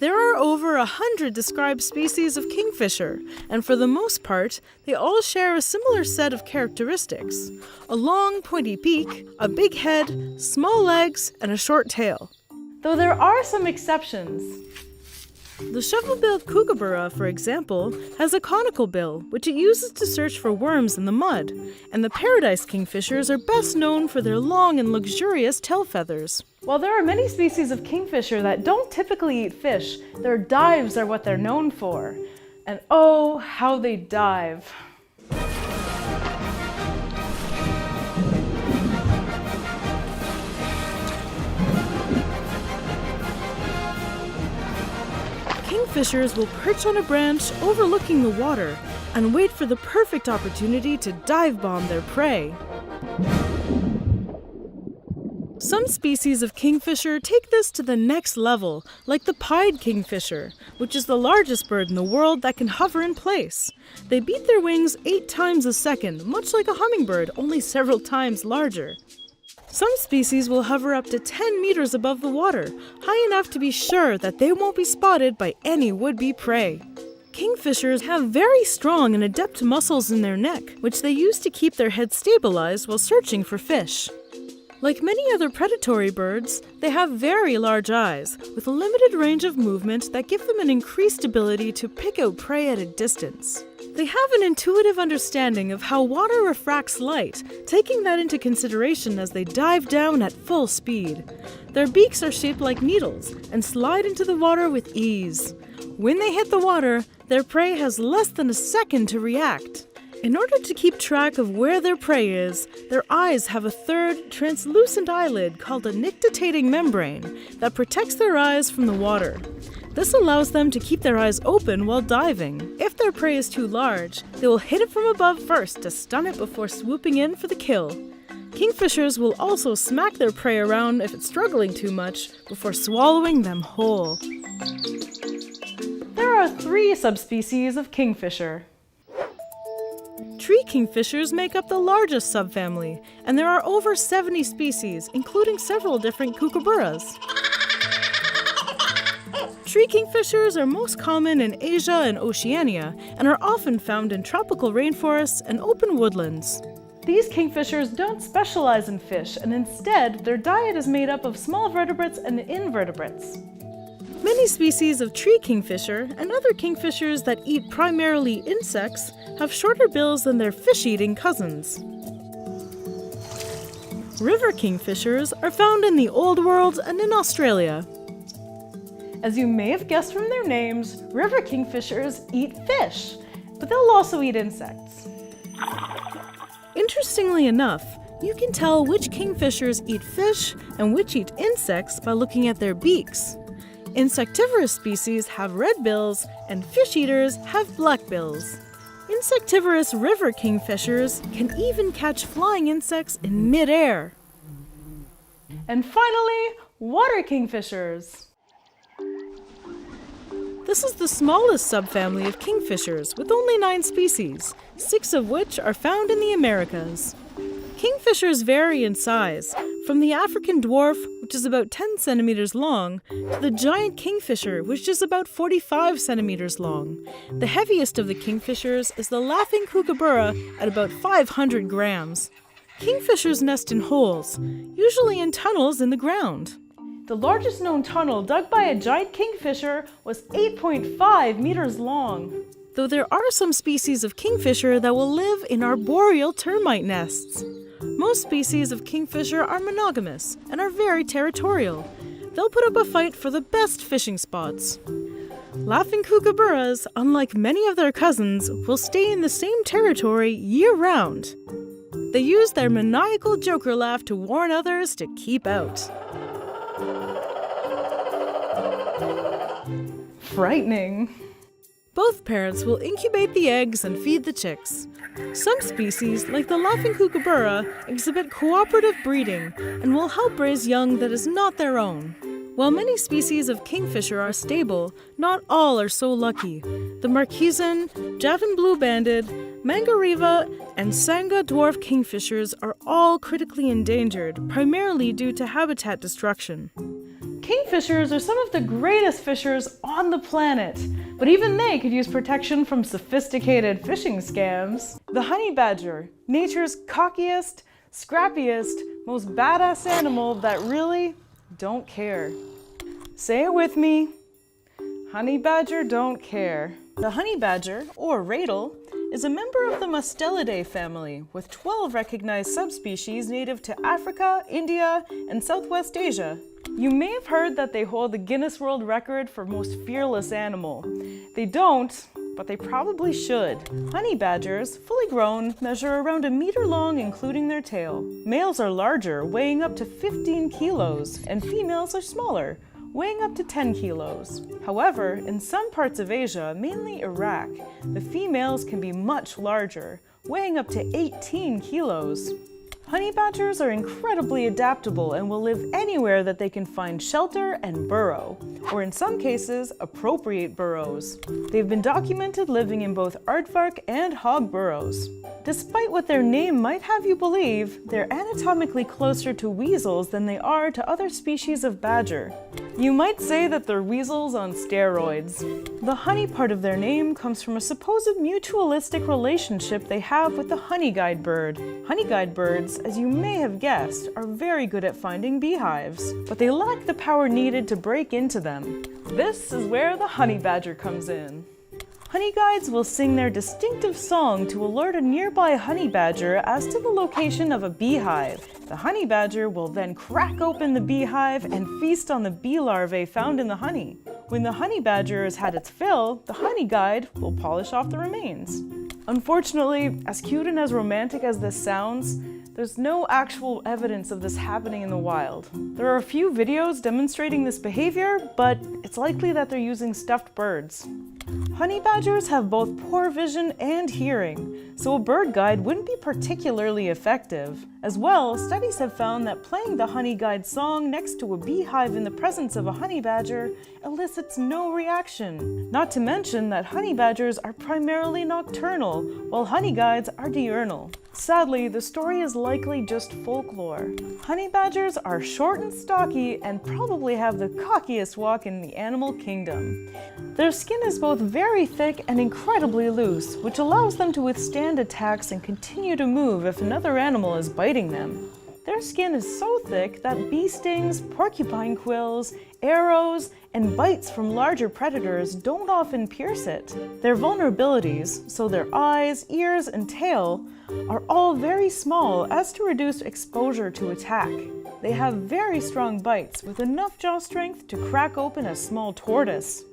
There are over 100 described species of kingfisher, and for the most part, they all share a similar set of characteristics. A long, pointy beak, a big head, small legs, and a short tail. Though there are some exceptions. The shovel-billed kookaburra, for example, has a conical bill, which it uses to search for worms in the mud, and the paradise kingfishers are best known for their long and luxurious tail feathers. While there are many species of kingfisher that don't typically eat fish, their dives are what they're known for. And oh, how they dive. Kingfishers will perch on a branch overlooking the water and wait for the perfect opportunity to dive bomb their prey. Some Some species of kingfisher take this to the next level, like the pied kingfisher, which is the largest bird in the world that can hover in place. They beat their wings 8 times a second, much like a hummingbird, only several times larger. Some species will hover up to 10 meters above the water, high enough to be sure that they won't be spotted by any would-be prey. Kingfishers have very strong and adept muscles in their neck, which they use to keep their head stabilized while searching for fish. Like many other predatory birds, they have very large eyes, with a limited range of movement that give them an increased ability to pick out prey at a distance. They have an intuitive understanding of how water refracts light, taking that into consideration as they dive down at full speed. Their beaks are shaped like needles and slide into the water with ease. When they hit the water, their prey has less than a second to react. In order to keep track of where their prey is, their eyes have a third, translucent eyelid called a nictitating membrane that protects their eyes from the water. This allows them to keep their eyes open while diving. If their prey is too large, they will hit it from above first to stun it before swooping in for the kill. Kingfishers will also smack their prey around if it's struggling too much before swallowing them whole. There are 3 subspecies of kingfisher. Tree kingfishers make up the largest subfamily, and there are over 70 species, including several different kookaburras. Tree kingfishers are most common in Asia and Oceania, and are often found in tropical rainforests and open woodlands. These kingfishers don't specialize in fish, and instead, their diet is made up of small vertebrates and invertebrates. Many species of tree kingfisher and other kingfishers that eat primarily insects have shorter bills than their fish-eating cousins. River kingfishers are found in the Old World and in Australia. As you may have guessed from their names, river kingfishers eat fish, but they'll also eat insects. Interestingly enough, you can tell which kingfishers eat fish and which eat insects by looking at their beaks. Insectivorous species have red bills, and fish eaters have black bills. Insectivorous river kingfishers can even catch flying insects in mid-air. And finally, water kingfishers. This is the smallest subfamily of kingfishers, with only 9 species, 6 of which are found in the Americas. Kingfishers vary in size, from the African dwarf, which is about 10 centimeters long, to the giant kingfisher, which is about 45 centimeters long. The heaviest of the kingfishers is the laughing kookaburra at about 500 grams. Kingfishers nest in holes, usually in tunnels in the ground. The largest known tunnel dug by a giant kingfisher was 8.5 meters long. Though there are some species of kingfisher that will live in arboreal termite nests. Most species of kingfisher are monogamous and are very territorial. They'll put up a fight for the best fishing spots. Laughing kookaburras, unlike many of their cousins, will stay in the same territory year-round. They use their maniacal joker laugh to warn others to keep out. Frightening. Both parents will incubate the eggs and feed the chicks. Some species, like the laughing kookaburra, exhibit cooperative breeding and will help raise young that is not their own. While many species of kingfisher are stable, not all are so lucky. The Marquesan, Javan blue-banded, Mangariva, and Sanga dwarf kingfishers are all critically endangered, primarily due to habitat destruction. Kingfishers are some of the greatest fishers on the planet, but even they could use protection from sophisticated fishing scams. The honey badger, nature's cockiest, scrappiest, most badass animal that really don't care. Say it with me. Honey badger don't care. The honey badger, or radle, is a member of the Mustelidae family, with 12 recognized subspecies native to Africa, India, and Southwest Asia. You may have heard that they hold the Guinness World Record for most fearless animal. They don't, but they probably should. Honey badgers, fully grown, measure around 1 meter long, including their tail. Males are larger, weighing up to 15 kilos, and females are smaller, weighing up to 10 kilos. However, in some parts of Asia, mainly Iraq, the females can be much larger, weighing up to 18 kilos. Honey badgers are incredibly adaptable and will live anywhere that they can find shelter and burrow, or in some cases, appropriate burrows. They've been documented living in both aardvark and hog burrows. Despite what their name might have you believe, they're anatomically closer to weasels than they are to other species of badger. You might say that they're weasels on steroids. The honey part of their name comes from a supposed mutualistic relationship they have with the honeyguide bird. Honeyguide birds, as you may have guessed, are very good at finding beehives, but they lack the power needed to break into them. This is where the honey badger comes in. Honey guides will sing their distinctive song to alert a nearby honey badger as to the location of a beehive. The honey badger will then crack open the beehive and feast on the bee larvae found in the honey. When the honey badger has had its fill, the honey guide will polish off the remains. Unfortunately, as cute and as romantic as this sounds, there's no actual evidence of this happening in the wild. There are a few videos demonstrating this behavior, but it's likely that they're using stuffed birds. Honey badgers have both poor vision and hearing, so a bird guide wouldn't be particularly effective. As well, studies have found that playing the honey guide song next to a beehive in the presence of a honey badger elicits no reaction. Not to mention that honey badgers are primarily nocturnal, while honey guides are diurnal. Sadly, the story is likely just folklore. Honey badgers are short and stocky and probably have the cockiest walk in the animal kingdom. Their skin is both very thick and incredibly loose, which allows them to withstand attacks and continue to move if another animal is biting them. Their skin is so thick that bee stings, porcupine quills, arrows, and bites from larger predators don't often pierce it. Their vulnerabilities, so their eyes, ears, and tail, are all very small as to reduce exposure to attack. They have very strong bites with enough jaw strength to crack open a small tortoise.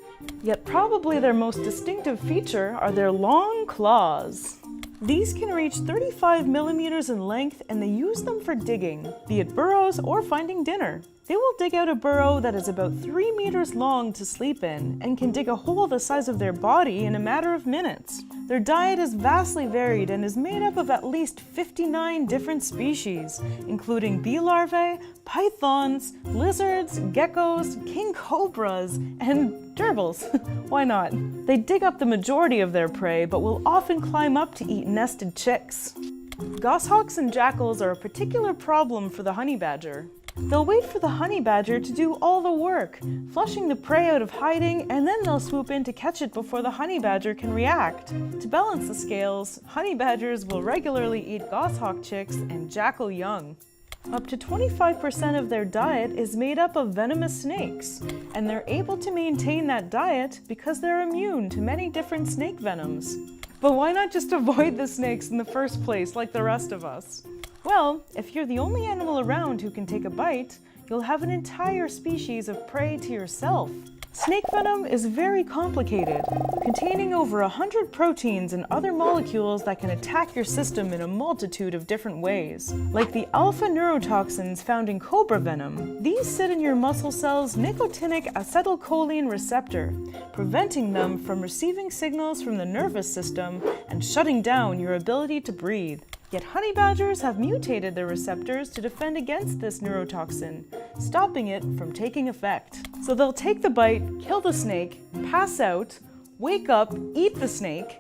Yet probably their most distinctive feature are their long claws. These can reach 35 millimeters in length, and they use them for digging, be it burrows or finding dinner. They will dig out a burrow that is about 3 meters long to sleep in, and can dig a hole the size of their body in a matter of minutes. Their diet is vastly varied and is made up of at least 59 different species, including bee larvae, pythons, lizards, geckos, king cobras, and gerbils. Why not? They dig up the majority of their prey, but will often climb up to eat nested chicks. Goshawks and jackals are a particular problem for the honey badger. They'll wait for the honey badger to do all the work, flushing the prey out of hiding, and then they'll swoop in to catch it before the honey badger can react. To balance the scales, honey badgers will regularly eat goshawk chicks and jackal young. Up to 25% of their diet is made up of venomous snakes, and they're able to maintain that diet because they're immune to many different snake venoms. But why not just avoid the snakes in the first place like the rest of us? Well, if you're the only animal around who can take a bite, you'll have an entire species of prey to yourself. Snake venom is very complicated, containing over 100 proteins and other molecules that can attack your system in a multitude of different ways. Like the alpha neurotoxins found in cobra venom, these sit in your muscle cells' nicotinic acetylcholine receptor, preventing them from receiving signals from the nervous system and shutting down your ability to breathe. Yet honey badgers have mutated their receptors to defend against this neurotoxin, stopping it from taking effect. So they'll take the bite, kill the snake, pass out, wake up, eat the snake,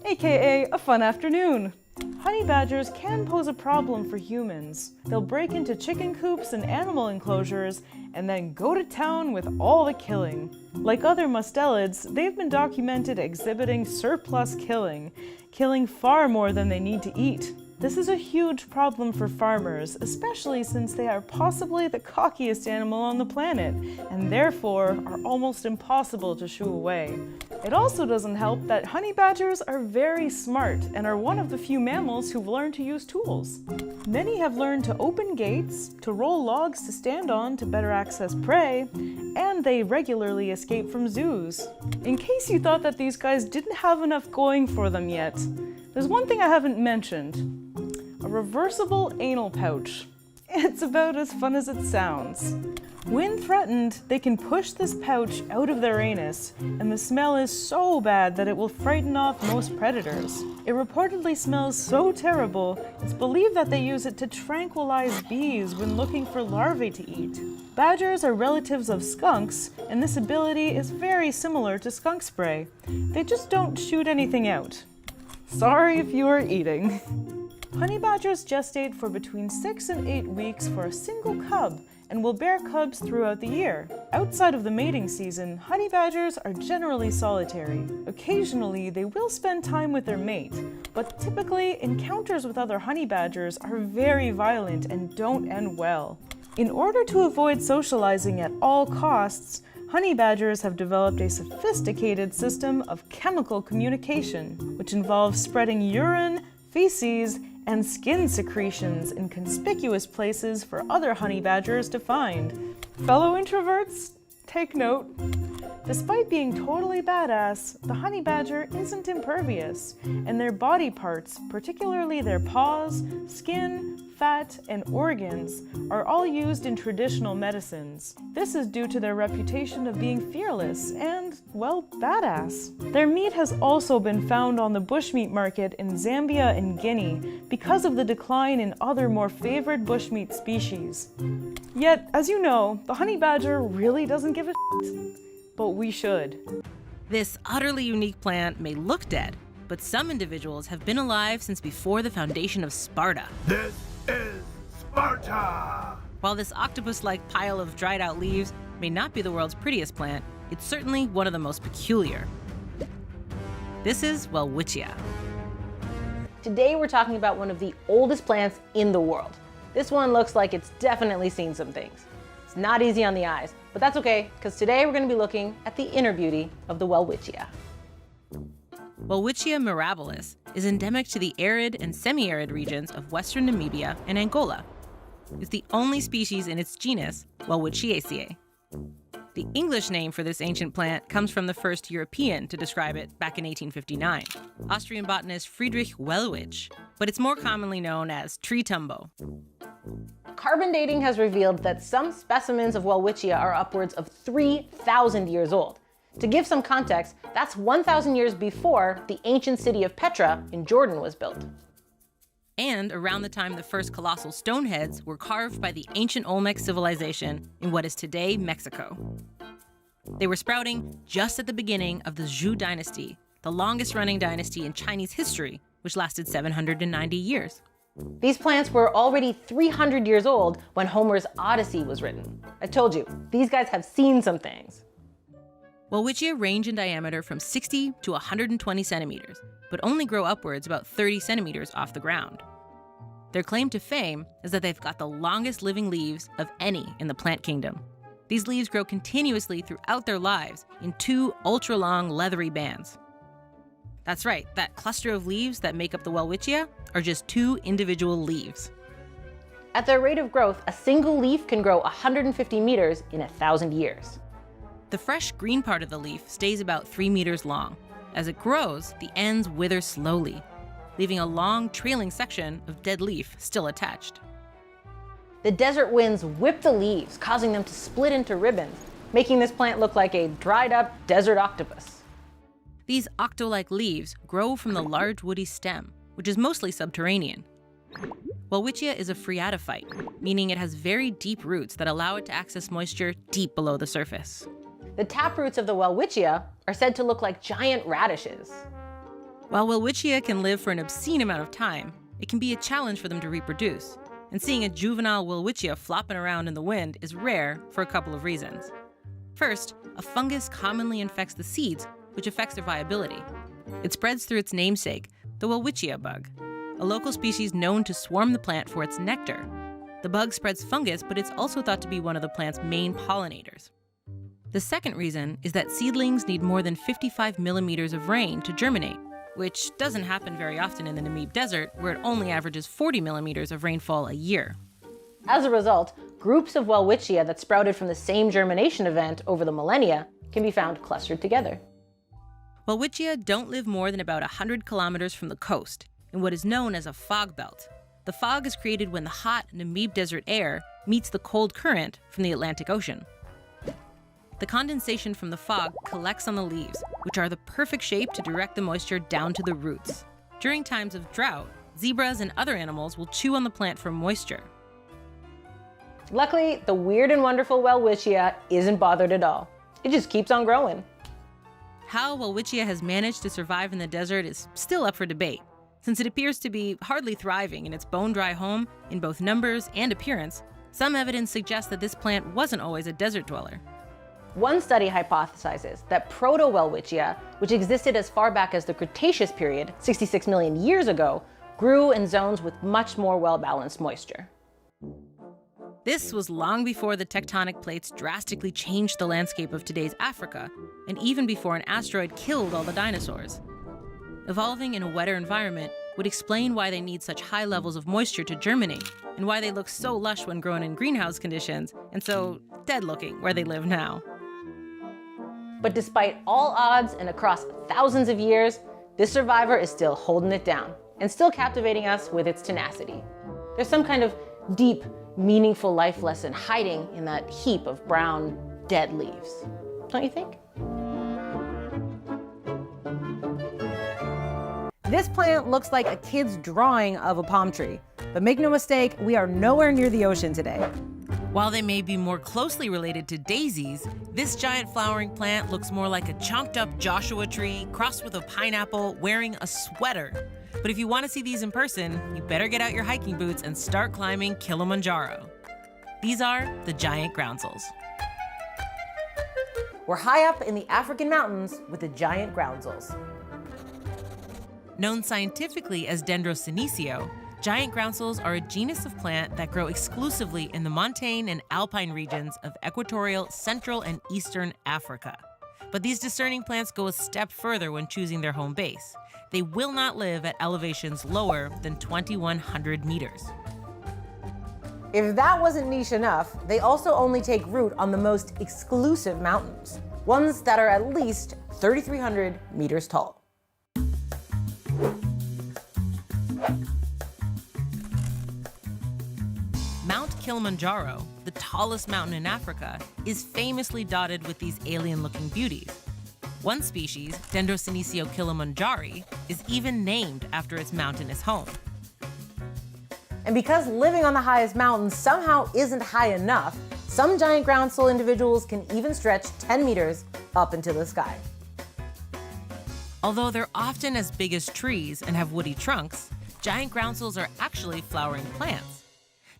aka a fun afternoon. Honey badgers can pose a problem for humans. They'll break into chicken coops and animal enclosures and then go to town with all the killing. Like other mustelids, they've been documented exhibiting surplus killing far more than they need to eat. This is a huge problem for farmers, especially since they are possibly the cockiest animal on the planet, and therefore are almost impossible to shoo away. It also doesn't help that honey badgers are very smart and are one of the few mammals who've learned to use tools. Many have learned to open gates, to roll logs to stand on to better access prey, and they regularly escape from zoos. In case you thought that these guys didn't have enough going for them yet, there's one thing I haven't mentioned. A reversible anal pouch. It's about as fun as it sounds. When threatened, they can push this pouch out of their anus, and the smell is so bad that it will frighten off most predators. It reportedly smells so terrible, it's believed that they use it to tranquilize bees when looking for larvae to eat. Badgers are relatives of skunks, and this ability is very similar to skunk spray. They just don't shoot anything out. Sorry if you are eating. Honey badgers gestate for between 6 and 8 weeks for a single cub, and will bear cubs throughout the year. Outside of the mating season, honey badgers are generally solitary. Occasionally, they will spend time with their mate, but typically, encounters with other honey badgers are very violent and don't end well. In order to avoid socializing at all costs, honey badgers have developed a sophisticated system of chemical communication, which involves spreading urine, feces, and skin secretions in conspicuous places for other honey badgers to find. Fellow introverts, take note. Despite being totally badass, the honey badger isn't impervious, and their body parts, particularly their paws, skin, fat, and organs, are all used in traditional medicines. This is due to their reputation of being fearless and, well, badass. Their meat has also been found on the bushmeat market in Zambia and Guinea because of the decline in other more favored bushmeat species. Yet, as you know, the honey badger really doesn't give a shit, but we should. This utterly unique plant may look dead, but some individuals have been alive since before the foundation of Sparta. This is Sparta! While this octopus-like pile of dried-out leaves may not be the world's prettiest plant, it's certainly one of the most peculiar. This is Welwitschia. Today we're talking about one of the oldest plants in the world. This one looks like it's definitely seen some things. It's not easy on the eyes, but that's okay, because today we're going to be looking at the inner beauty of the Welwitschia. Welwitschia mirabilis is endemic to the arid and semi-arid regions of western Namibia and Angola. It's the only species in its genus, Welwitschiaceae. The English name for this ancient plant comes from the first European to describe it back in 1859, Austrian botanist Friedrich Welwitsch, but it's more commonly known as tree tumbo. Carbon dating has revealed that some specimens of Welwitschia are upwards of 3,000 years old. To give some context, that's 1,000 years before the ancient city of Petra in Jordan was built. And around the time the first colossal stone heads were carved by the ancient Olmec civilization in what is today Mexico. They were sprouting just at the beginning of the Zhou dynasty, the longest-running dynasty in Chinese history, which lasted 790 years. These plants were already 300 years old when Homer's Odyssey was written. I told you, these guys have seen some things. Welwitschia range in diameter from 60 to 120 centimeters, but only grow upwards about 30 centimeters off the ground. Their claim to fame is that they've got the longest living leaves of any in the plant kingdom. These leaves grow continuously throughout their lives in 2 ultra-long leathery bands. That's right, that cluster of leaves that make up the Welwitschia are just 2 individual leaves. At their rate of growth, a single leaf can grow 150 meters in 1,000 years. The fresh green part of the leaf stays about 3 meters long. As it grows, the ends wither slowly, leaving a long trailing section of dead leaf still attached. The desert winds whip the leaves, causing them to split into ribbons, making this plant look like a dried-up desert octopus. These octo-like leaves grow from the large woody stem, which is mostly subterranean. Welwitschia is a phreatophyte, meaning it has very deep roots that allow it to access moisture deep below the surface. The taproots of the Welwitschia are said to look like giant radishes. While Welwitschia can live for an obscene amount of time, it can be a challenge for them to reproduce. And seeing a juvenile Welwitschia flopping around in the wind is rare for a couple of reasons. First, a fungus commonly infects the seeds, which affects their viability. It spreads through its namesake, the Welwitschia bug, a local species known to swarm the plant for its nectar. The bug spreads fungus, but it's also thought to be one of the plant's main pollinators. The second reason is that seedlings need more than 55 millimeters of rain to germinate, which doesn't happen very often in the Namib Desert, where it only averages 40 millimeters of rainfall a year. As a result, groups of Welwitschia that sprouted from the same germination event over the millennia can be found clustered together. Welwitschia don't live more than about 100 kilometers from the coast, in what is known as a fog belt. The fog is created when the hot Namib Desert air meets the cold current from the Atlantic Ocean. The condensation from the fog collects on the leaves, which are the perfect shape to direct the moisture down to the roots. During times of drought, zebras and other animals will chew on the plant for moisture. Luckily, the weird and wonderful Welwitschia isn't bothered at all. It just keeps on growing. How Welwitschia has managed to survive in the desert is still up for debate, since it appears to be hardly thriving in its bone-dry home in both numbers and appearance. Some evidence suggests that this plant wasn't always a desert dweller. One study hypothesizes that Proto-Welwitschia, which existed as far back as the Cretaceous period, 66 million years ago, grew in zones with much more well-balanced moisture. This was long before the tectonic plates drastically changed the landscape of today's Africa, and even before an asteroid killed all the dinosaurs. Evolving in a wetter environment would explain why they need such high levels of moisture to germinate, and why they look so lush when grown in greenhouse conditions, and so dead-looking where they live now. But despite all odds and across thousands of years, this survivor is still holding it down and still captivating us with its tenacity. There's some kind of deep, meaningful life lesson hiding in that heap of brown, dead leaves. Don't you think? This plant looks like a kid's drawing of a palm tree. But make no mistake, we are nowhere near the ocean today. While they may be more closely related to daisies, this giant flowering plant looks more like a chonked up Joshua tree crossed with a pineapple wearing a sweater. But if you want to see these in person, you better get out your hiking boots and start climbing Kilimanjaro. These are the giant groundsels. We're high up in the African mountains with the giant groundsels. Known scientifically as Dendrosenecio, giant groundsels are a genus of plant that grow exclusively in the montane and alpine regions of equatorial, central, and eastern Africa. But these discerning plants go a step further when choosing their home base. They will not live at elevations lower than 2,100 meters. If that wasn't niche enough, they also only take root on the most exclusive mountains, ones that are at least 3,300 meters tall. Mount Kilimanjaro, the tallest mountain in Africa, is famously dotted with these alien-looking beauties. One species, Dendrosenecio kilimanjari, is even named after its mountainous home. And because living on the highest mountain somehow isn't high enough, some giant groundsel individuals can even stretch 10 meters up into the sky. Although they're often as big as trees and have woody trunks, giant groundsels are actually flowering plants.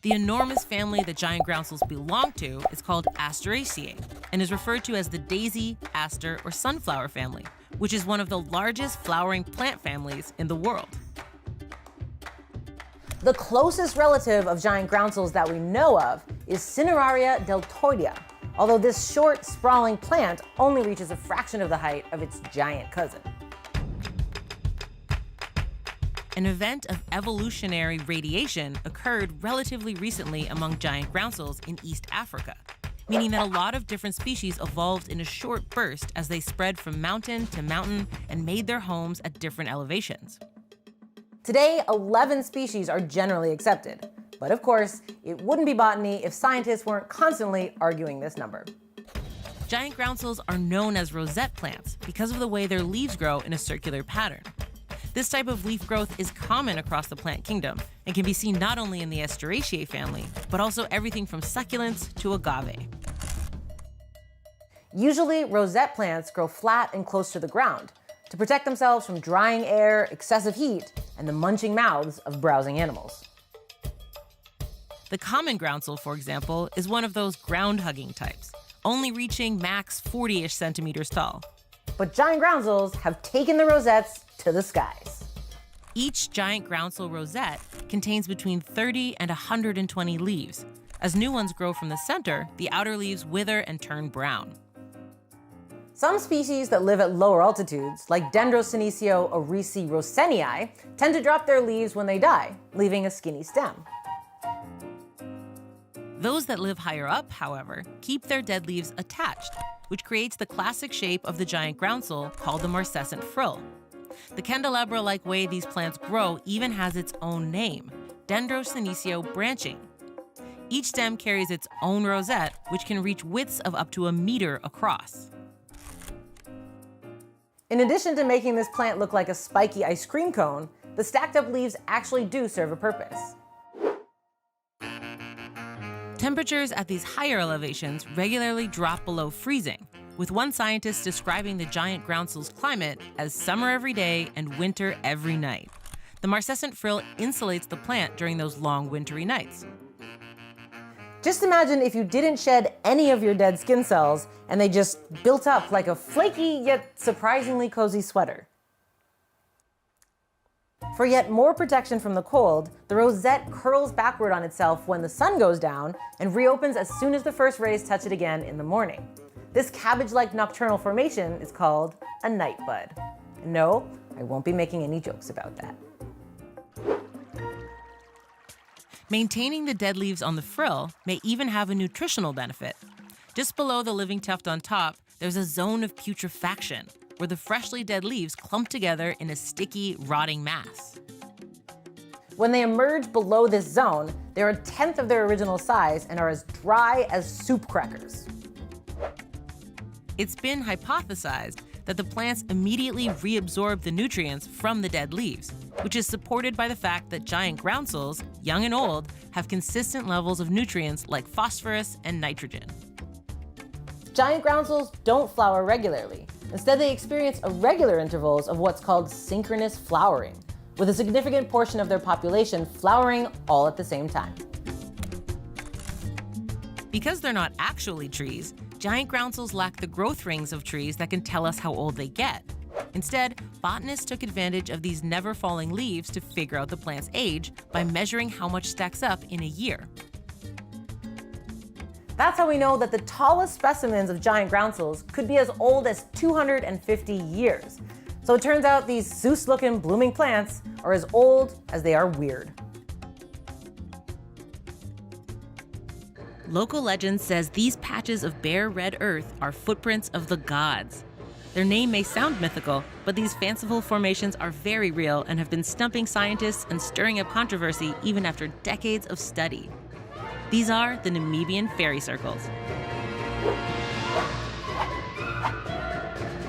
The enormous family that giant groundsels belong to is called Asteraceae and is referred to as the daisy, aster, or sunflower family, which is one of the largest flowering plant families in the world. The closest relative of giant groundsels that we know of is Cineraria deltoidea, although this short, sprawling plant only reaches a fraction of the height of its giant cousin. An event of evolutionary radiation occurred relatively recently among giant groundsels in East Africa, meaning that a lot of different species evolved in a short burst as they spread from mountain to mountain and made their homes at different elevations. Today, 11 species are generally accepted, but of course, it wouldn't be botany if scientists weren't constantly arguing this number. Giant groundsels are known as rosette plants because of the way their leaves grow in a circular pattern. This type of leaf growth is common across the plant kingdom and can be seen not only in the Asteraceae family, but also everything from succulents to agave. Usually, rosette plants grow flat and close to the ground to protect themselves from drying air, excessive heat, and the munching mouths of browsing animals. The common groundsel, for example, is one of those ground-hugging types, only reaching max 40-ish centimeters tall. But giant groundsels have taken the rosettes to the skies. Each giant groundsel rosette contains between 30 and 120 leaves. As new ones grow from the center, the outer leaves wither and turn brown. Some species that live at lower altitudes, like Dendrosenecio orisi rosenii, tend to drop their leaves when they die, leaving a skinny stem. Those that live higher up, however, keep their dead leaves attached, which creates the classic shape of the giant groundsel called the marcescent frill. The candelabra-like way these plants grow even has its own name, dendrosenecio branching. Each stem carries its own rosette, which can reach widths of up to 1 meter across. In addition to making this plant look like a spiky ice cream cone, the stacked up leaves actually do serve a purpose. Temperatures at these higher elevations regularly drop below freezing, with one scientist describing the giant groundsels' climate as summer every day and winter every night. The marcescent frill insulates the plant during those long wintry nights. Just imagine if you didn't shed any of your dead skin cells and they just built up like a flaky yet surprisingly cozy sweater. For yet more protection from the cold, the rosette curls backward on itself when the sun goes down and reopens as soon as the first rays touch it again in the morning. This cabbage-like nocturnal formation is called a night bud. And no, I won't be making any jokes about that. Maintaining the dead leaves on the frill may even have a nutritional benefit. Just below the living tuft on top, there's a zone of putrefaction, where the freshly dead leaves clump together in a sticky, rotting mass. When they emerge below this zone, they're 1/10 of their original size and are as dry as soup crackers. It's been hypothesized that the plants immediately reabsorb the nutrients from the dead leaves, which is supported by the fact that giant groundsels, young and old, have consistent levels of nutrients like phosphorus and nitrogen. Giant groundsels don't flower regularly. Instead, they experience irregular intervals of what's called synchronous flowering, with a significant portion of their population flowering all at the same time. Because they're not actually trees, giant groundsels lack the growth rings of trees that can tell us how old they get. Instead, botanists took advantage of these never-falling leaves to figure out the plant's age by measuring how much stacks up in a year. That's how we know that the tallest specimens of giant groundsels could be as old as 250 years. So it turns out these Zeus-looking blooming plants are as old as they are weird. Local legend says these patches of bare red earth are footprints of the gods. Their name may sound mythical, but these fanciful formations are very real and have been stumping scientists and stirring up controversy even after decades of study. These are the Namibian fairy circles.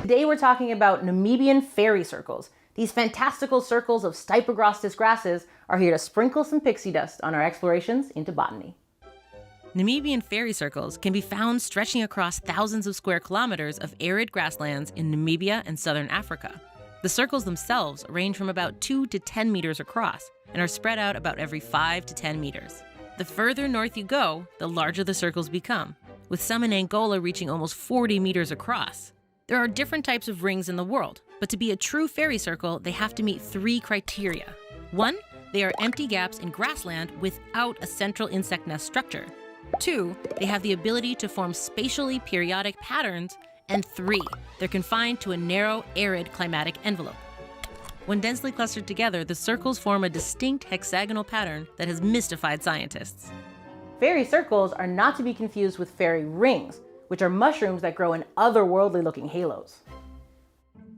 Today we're talking about Namibian fairy circles. These fantastical circles of stipegrostis grasses are here to sprinkle some pixie dust on our explorations into botany. Namibian fairy circles can be found stretching across thousands of square kilometers of arid grasslands in Namibia and southern Africa. The circles themselves range from about 2 to 10 meters across and are spread out about every 5 to 10 meters. The further north you go, the larger the circles become, with some in Angola reaching almost 40 meters across. There are different types of rings in the world, but to be a true fairy circle, they have to meet 3 criteria. 1, they are empty gaps in grassland without a central insect nest structure. 2, they have the ability to form spatially periodic patterns. And 3, they're confined to a narrow, arid climatic envelope. When densely clustered together, the circles form a distinct hexagonal pattern that has mystified scientists. Fairy circles are not to be confused with fairy rings, which are mushrooms that grow in otherworldly-looking halos.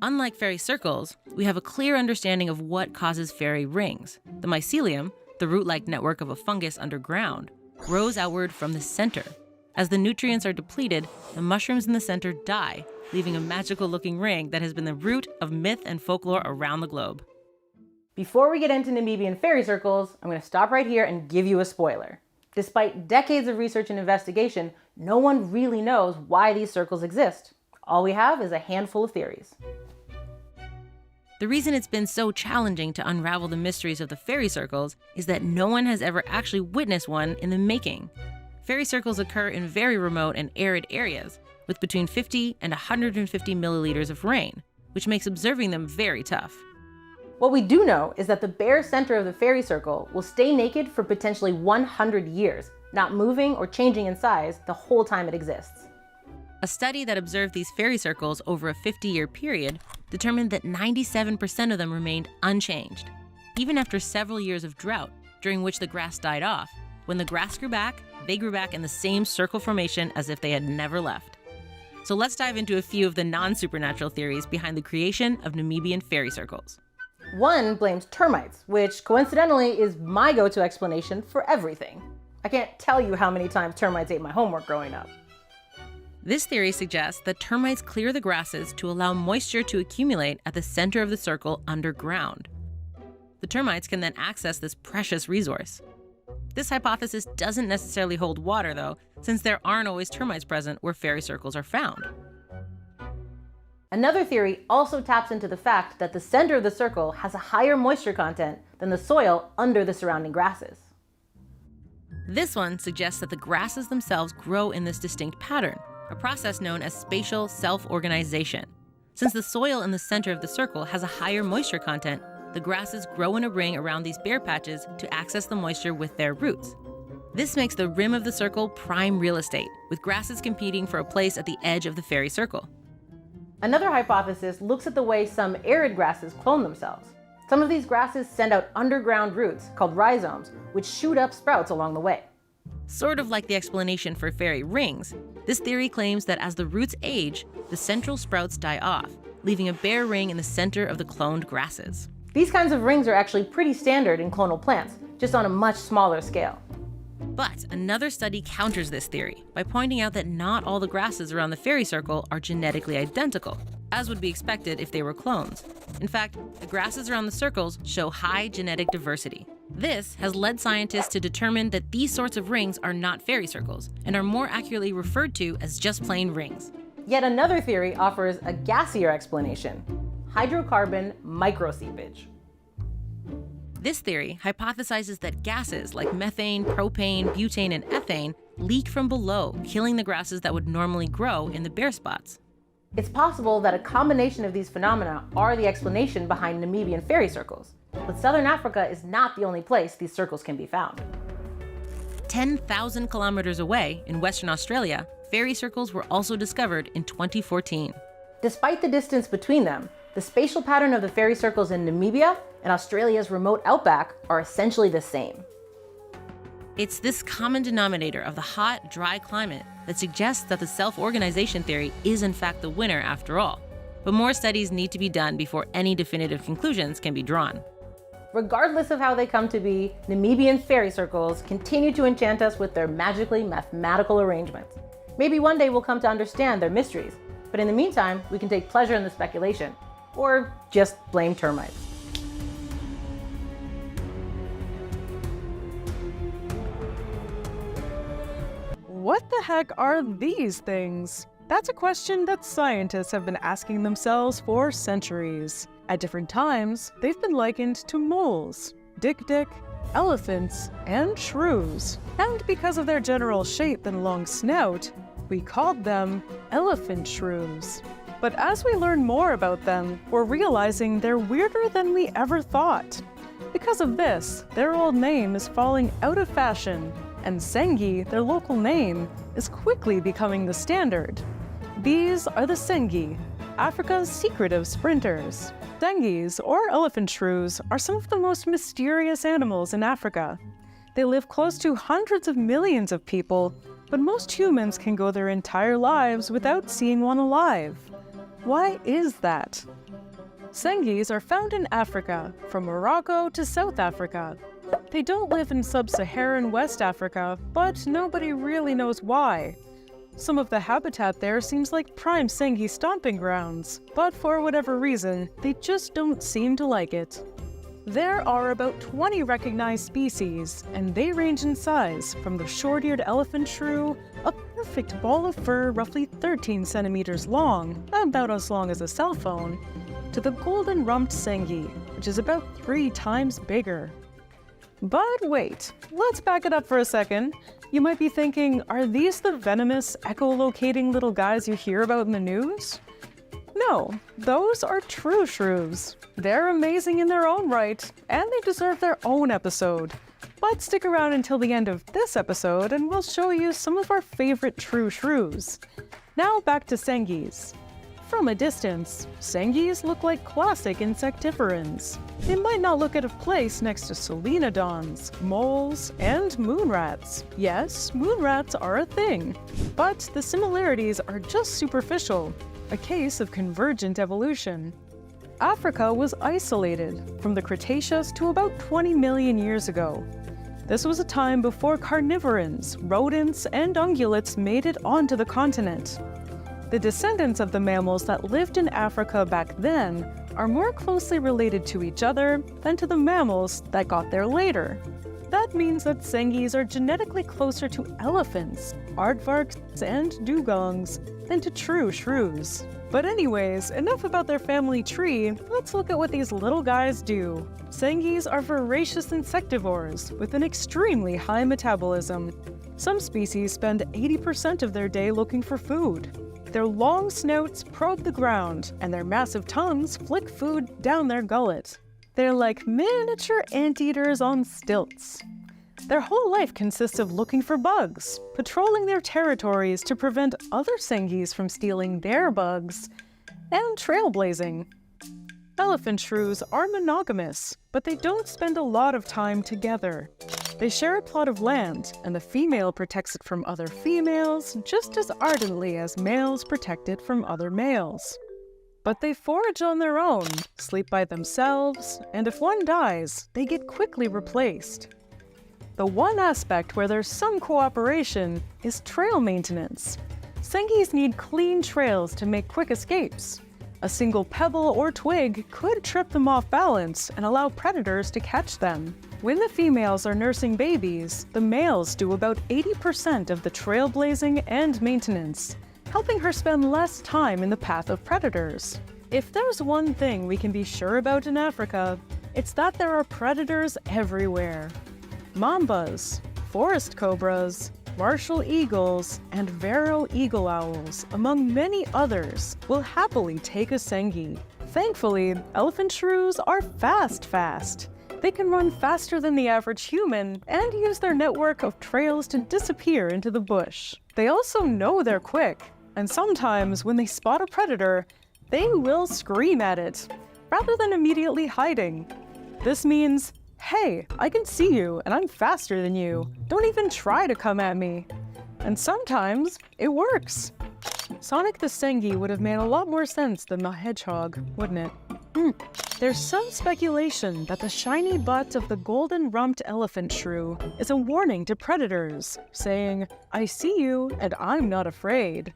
Unlike fairy circles, we have a clear understanding of what causes fairy rings. The mycelium, the root-like network of a fungus underground, grows outward from the center. As the nutrients are depleted, the mushrooms in the center die, leaving a magical-looking ring that has been the root of myth and folklore around the globe. Before we get into Namibian fairy circles, I'm going to stop right here and give you a spoiler. Despite decades of research and investigation, no one really knows why these circles exist. All we have is a handful of theories. The reason it's been so challenging to unravel the mysteries of the fairy circles is that no one has ever actually witnessed one in the making. Fairy circles occur in very remote and arid areas, with between 50 and 150 milliliters of rain, which makes observing them very tough. What we do know is that the bare center of the fairy circle will stay naked for potentially 100 years, not moving or changing in size the whole time it exists. A study that observed these fairy circles over a 50-year period determined that 97% of them remained unchanged, even after several years of drought, during which the grass died off. When the grass grew back, they grew back in the same circle formation as if they had never left. So let's dive into a few of the non-supernatural theories behind the creation of Namibian fairy circles. One blames termites, which coincidentally is my go-to explanation for everything. I can't tell you how many times termites ate my homework growing up. This theory suggests that termites clear the grasses to allow moisture to accumulate at the center of the circle underground. The termites can then access this precious resource. This hypothesis doesn't necessarily hold water, though, since there aren't always termites present where fairy circles are found. Another theory also taps into the fact that the center of the circle has a higher moisture content than the soil under the surrounding grasses. This one suggests that the grasses themselves grow in this distinct pattern, a process known as spatial self-organization. Since the soil in the center of the circle has a higher moisture content, the grasses grow in a ring around these bare patches to access the moisture with their roots. This makes the rim of the circle prime real estate, with grasses competing for a place at the edge of the fairy circle. Another hypothesis looks at the way some arid grasses clone themselves. Some of these grasses send out underground roots called rhizomes, which shoot up sprouts along the way. Sort of like the explanation for fairy rings, this theory claims that as the roots age, the central sprouts die off, leaving a bare ring in the center of the cloned grasses. These kinds of rings are actually pretty standard in clonal plants, just on a much smaller scale. But another study counters this theory by pointing out that not all the grasses around the fairy circle are genetically identical, as would be expected if they were clones. In fact, the grasses around the circles show high genetic diversity. This has led scientists to determine that these sorts of rings are not fairy circles and are more accurately referred to as just plain rings. Yet another theory offers a gassier explanation: hydrocarbon microseepage. This theory hypothesizes that gases like methane, propane, butane, and ethane leak from below, killing the grasses that would normally grow in the bare spots. It's possible that a combination of these phenomena are the explanation behind Namibian fairy circles, but southern Africa is not the only place these circles can be found. 10,000 kilometers away in Western Australia, fairy circles were also discovered in 2014. Despite the distance between them, the spatial pattern of the fairy circles in Namibia and Australia's remote outback are essentially the same. It's this common denominator of the hot, dry climate that suggests that the self-organization theory is in fact the winner after all. But more studies need to be done before any definitive conclusions can be drawn. Regardless of how they come to be, Namibian fairy circles continue to enchant us with their magically mathematical arrangements. Maybe one day we'll come to understand their mysteries, but in the meantime, we can take pleasure in the speculation, or just blame termites. What the heck are these things? That's a question that scientists have been asking themselves for centuries. At different times, they've been likened to moles, dik-dik, elephants, and shrews. And because of their general shape and long snout, we called them elephant shrews. But as we learn more about them, we're realizing they're weirder than we ever thought. Because of this, their old name is falling out of fashion, and Sengi, their local name, is quickly becoming the standard. These are the Sengi, Africa's secretive sprinters. Sengis, or elephant shrews, are some of the most mysterious animals in Africa. They live close to hundreds of millions of people, but most humans can go their entire lives without seeing one alive. Why is that? Sengis are found in Africa, from Morocco to South Africa. They don't live in sub-Saharan West Africa, but nobody really knows why. Some of the habitat there seems like prime Sengi stomping grounds, but for whatever reason, they just don't seem to like it. There are about 20 recognized species, and they range in size from the short-eared elephant shrew, a perfect ball of fur roughly 13 centimeters long, about as long as a cell phone, to the golden-rumped Sengi, which is about 3 times bigger. But wait, let's back it up for a second. You might be thinking, are these the venomous, echolocating little guys you hear about in the news? No, those are true shrews. They're amazing in their own right, and they deserve their own episode. But stick around until the end of this episode and we'll show you some of our favorite true shrews. Now back to Sengis. From a distance, Sengis look like classic insectivorans. They might not look out of place next to solenodons, moles, and moonrats. Yes, moonrats are a thing, but the similarities are just superficial, a case of convergent evolution. Africa was isolated from the Cretaceous to about 20 million years ago. This was a time before carnivorans, rodents, and ungulates made it onto the continent. The descendants of the mammals that lived in Africa back then are more closely related to each other than to the mammals that got there later. That means that Sengis are genetically closer to elephants, aardvarks, and dugongs than to true shrews. But anyways, enough about their family tree, let's look at what these little guys do. Sengis are voracious insectivores with an extremely high metabolism. Some species spend 80% of their day looking for food. Their long snouts probe the ground, and their massive tongues flick food down their gullet. They're like miniature anteaters on stilts. Their whole life consists of looking for bugs, patrolling their territories to prevent other Sengis from stealing their bugs, and trailblazing. Elephant shrews are monogamous, but they don't spend a lot of time together. They share a plot of land, and the female protects it from other females just as ardently as males protect it from other males. But they forage on their own, sleep by themselves, and if one dies, they get quickly replaced. The one aspect where there's some cooperation is trail maintenance. Sengis need clean trails to make quick escapes. A single pebble or twig could trip them off balance and allow predators to catch them. When the females are nursing babies, the males do about 80% of the trailblazing and maintenance, helping her spend less time in the path of predators. If there's one thing we can be sure about in Africa, it's that there are predators everywhere. Mambas, forest cobras, martial eagles, and Vero eagle owls, among many others, will happily take a Sengi. Thankfully, elephant shrews are fast. They can run faster than the average human and use their network of trails to disappear into the bush. They also know they're quick, and sometimes when they spot a predator, they will scream at it, rather than immediately hiding. This means, "Hey, I can see you, and I'm faster than you. Don't even try to come at me." And sometimes it works. Sonic the Sengi would have made a lot more sense than the hedgehog, wouldn't it? There's some speculation that the shiny butt of the golden-rumped elephant shrew is a warning to predators, saying, "I see you, and I'm not afraid."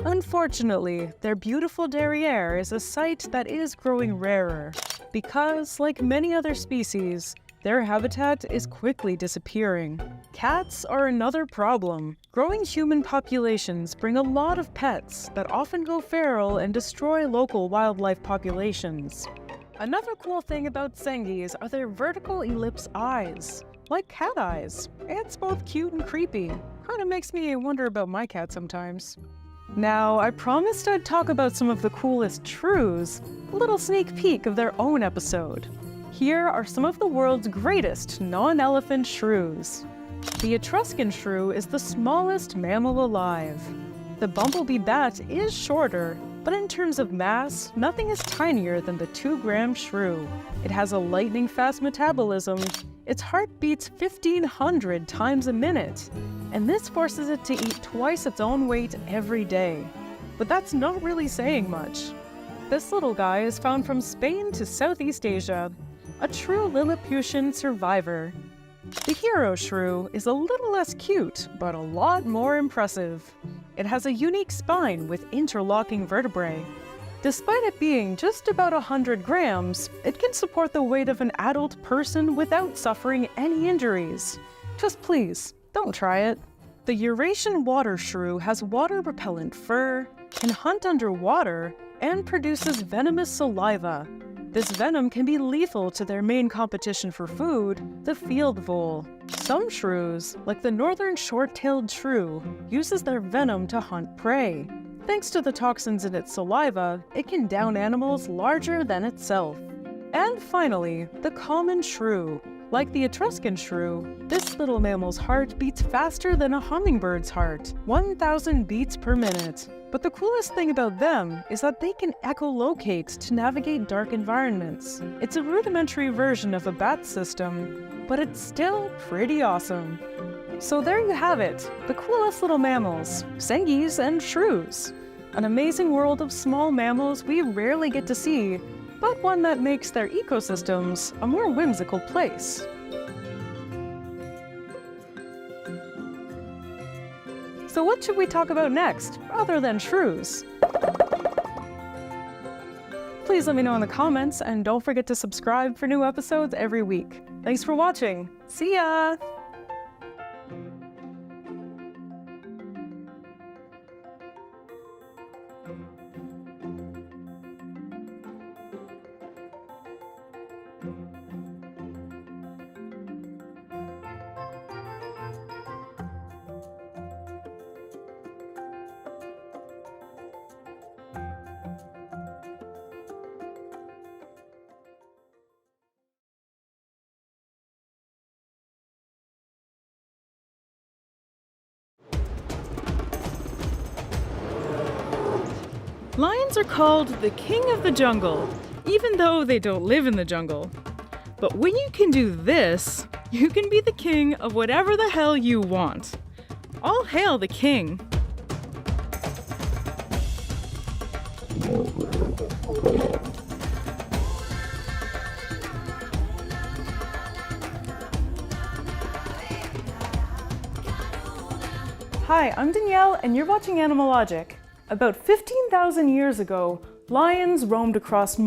Unfortunately, their beautiful derriere is a sight that is growing rarer, because, like many other species, their habitat is quickly disappearing. Cats are another problem. Growing human populations bring a lot of pets that often go feral and destroy local wildlife populations. Another cool thing about Sengis are their vertical ellipse eyes, like cat eyes. It's both cute and creepy. Kinda makes me wonder about my cat sometimes. Now, I promised I'd talk about some of the coolest shrews, a little sneak peek of their own episode. Here are some of the world's greatest non-elephant shrews. The Etruscan shrew is the smallest mammal alive. The bumblebee bat is shorter, but in terms of mass, nothing is tinier than the 2-gram shrew. It has a lightning-fast metabolism. Its heart beats 1,500 times a minute, and this forces it to eat twice its own weight every day. But that's not really saying much. This little guy is found from Spain to Southeast Asia, a true Lilliputian survivor. The hero shrew is a little less cute, but a lot more impressive. It has a unique spine with interlocking vertebrae. Despite it being just about 100 grams, it can support the weight of an adult person without suffering any injuries. Just please, don't try it. The Eurasian water shrew has water-repellent fur, can hunt underwater, and produces venomous saliva. This venom can be lethal to their main competition for food, the field vole. Some shrews, like the northern short-tailed shrew, uses their venom to hunt prey. Thanks to the toxins in its saliva, it can down animals larger than itself. And finally, the common shrew. Like the Etruscan shrew, this little mammal's heart beats faster than a hummingbird's heart, 1,000 beats per minute. But the coolest thing about them is that they can echolocate to navigate dark environments. It's a rudimentary version of a bat system, but it's still pretty awesome. So there you have it, the coolest little mammals, Sengis and shrews. An amazing world of small mammals we rarely get to see, but one that makes their ecosystems a more whimsical place. So what should we talk about next, rather than shrews? Please let me know in the comments, and don't forget to subscribe for new episodes every week. Thanks for watching. See ya! Lions are called the king of the jungle, even though they don't live in the jungle. But when you can do this, you can be the king of whatever the hell you want. All hail the king. Hi, I'm Danielle, and you're watching Animalogic. About 15,000 years ago, lions roamed across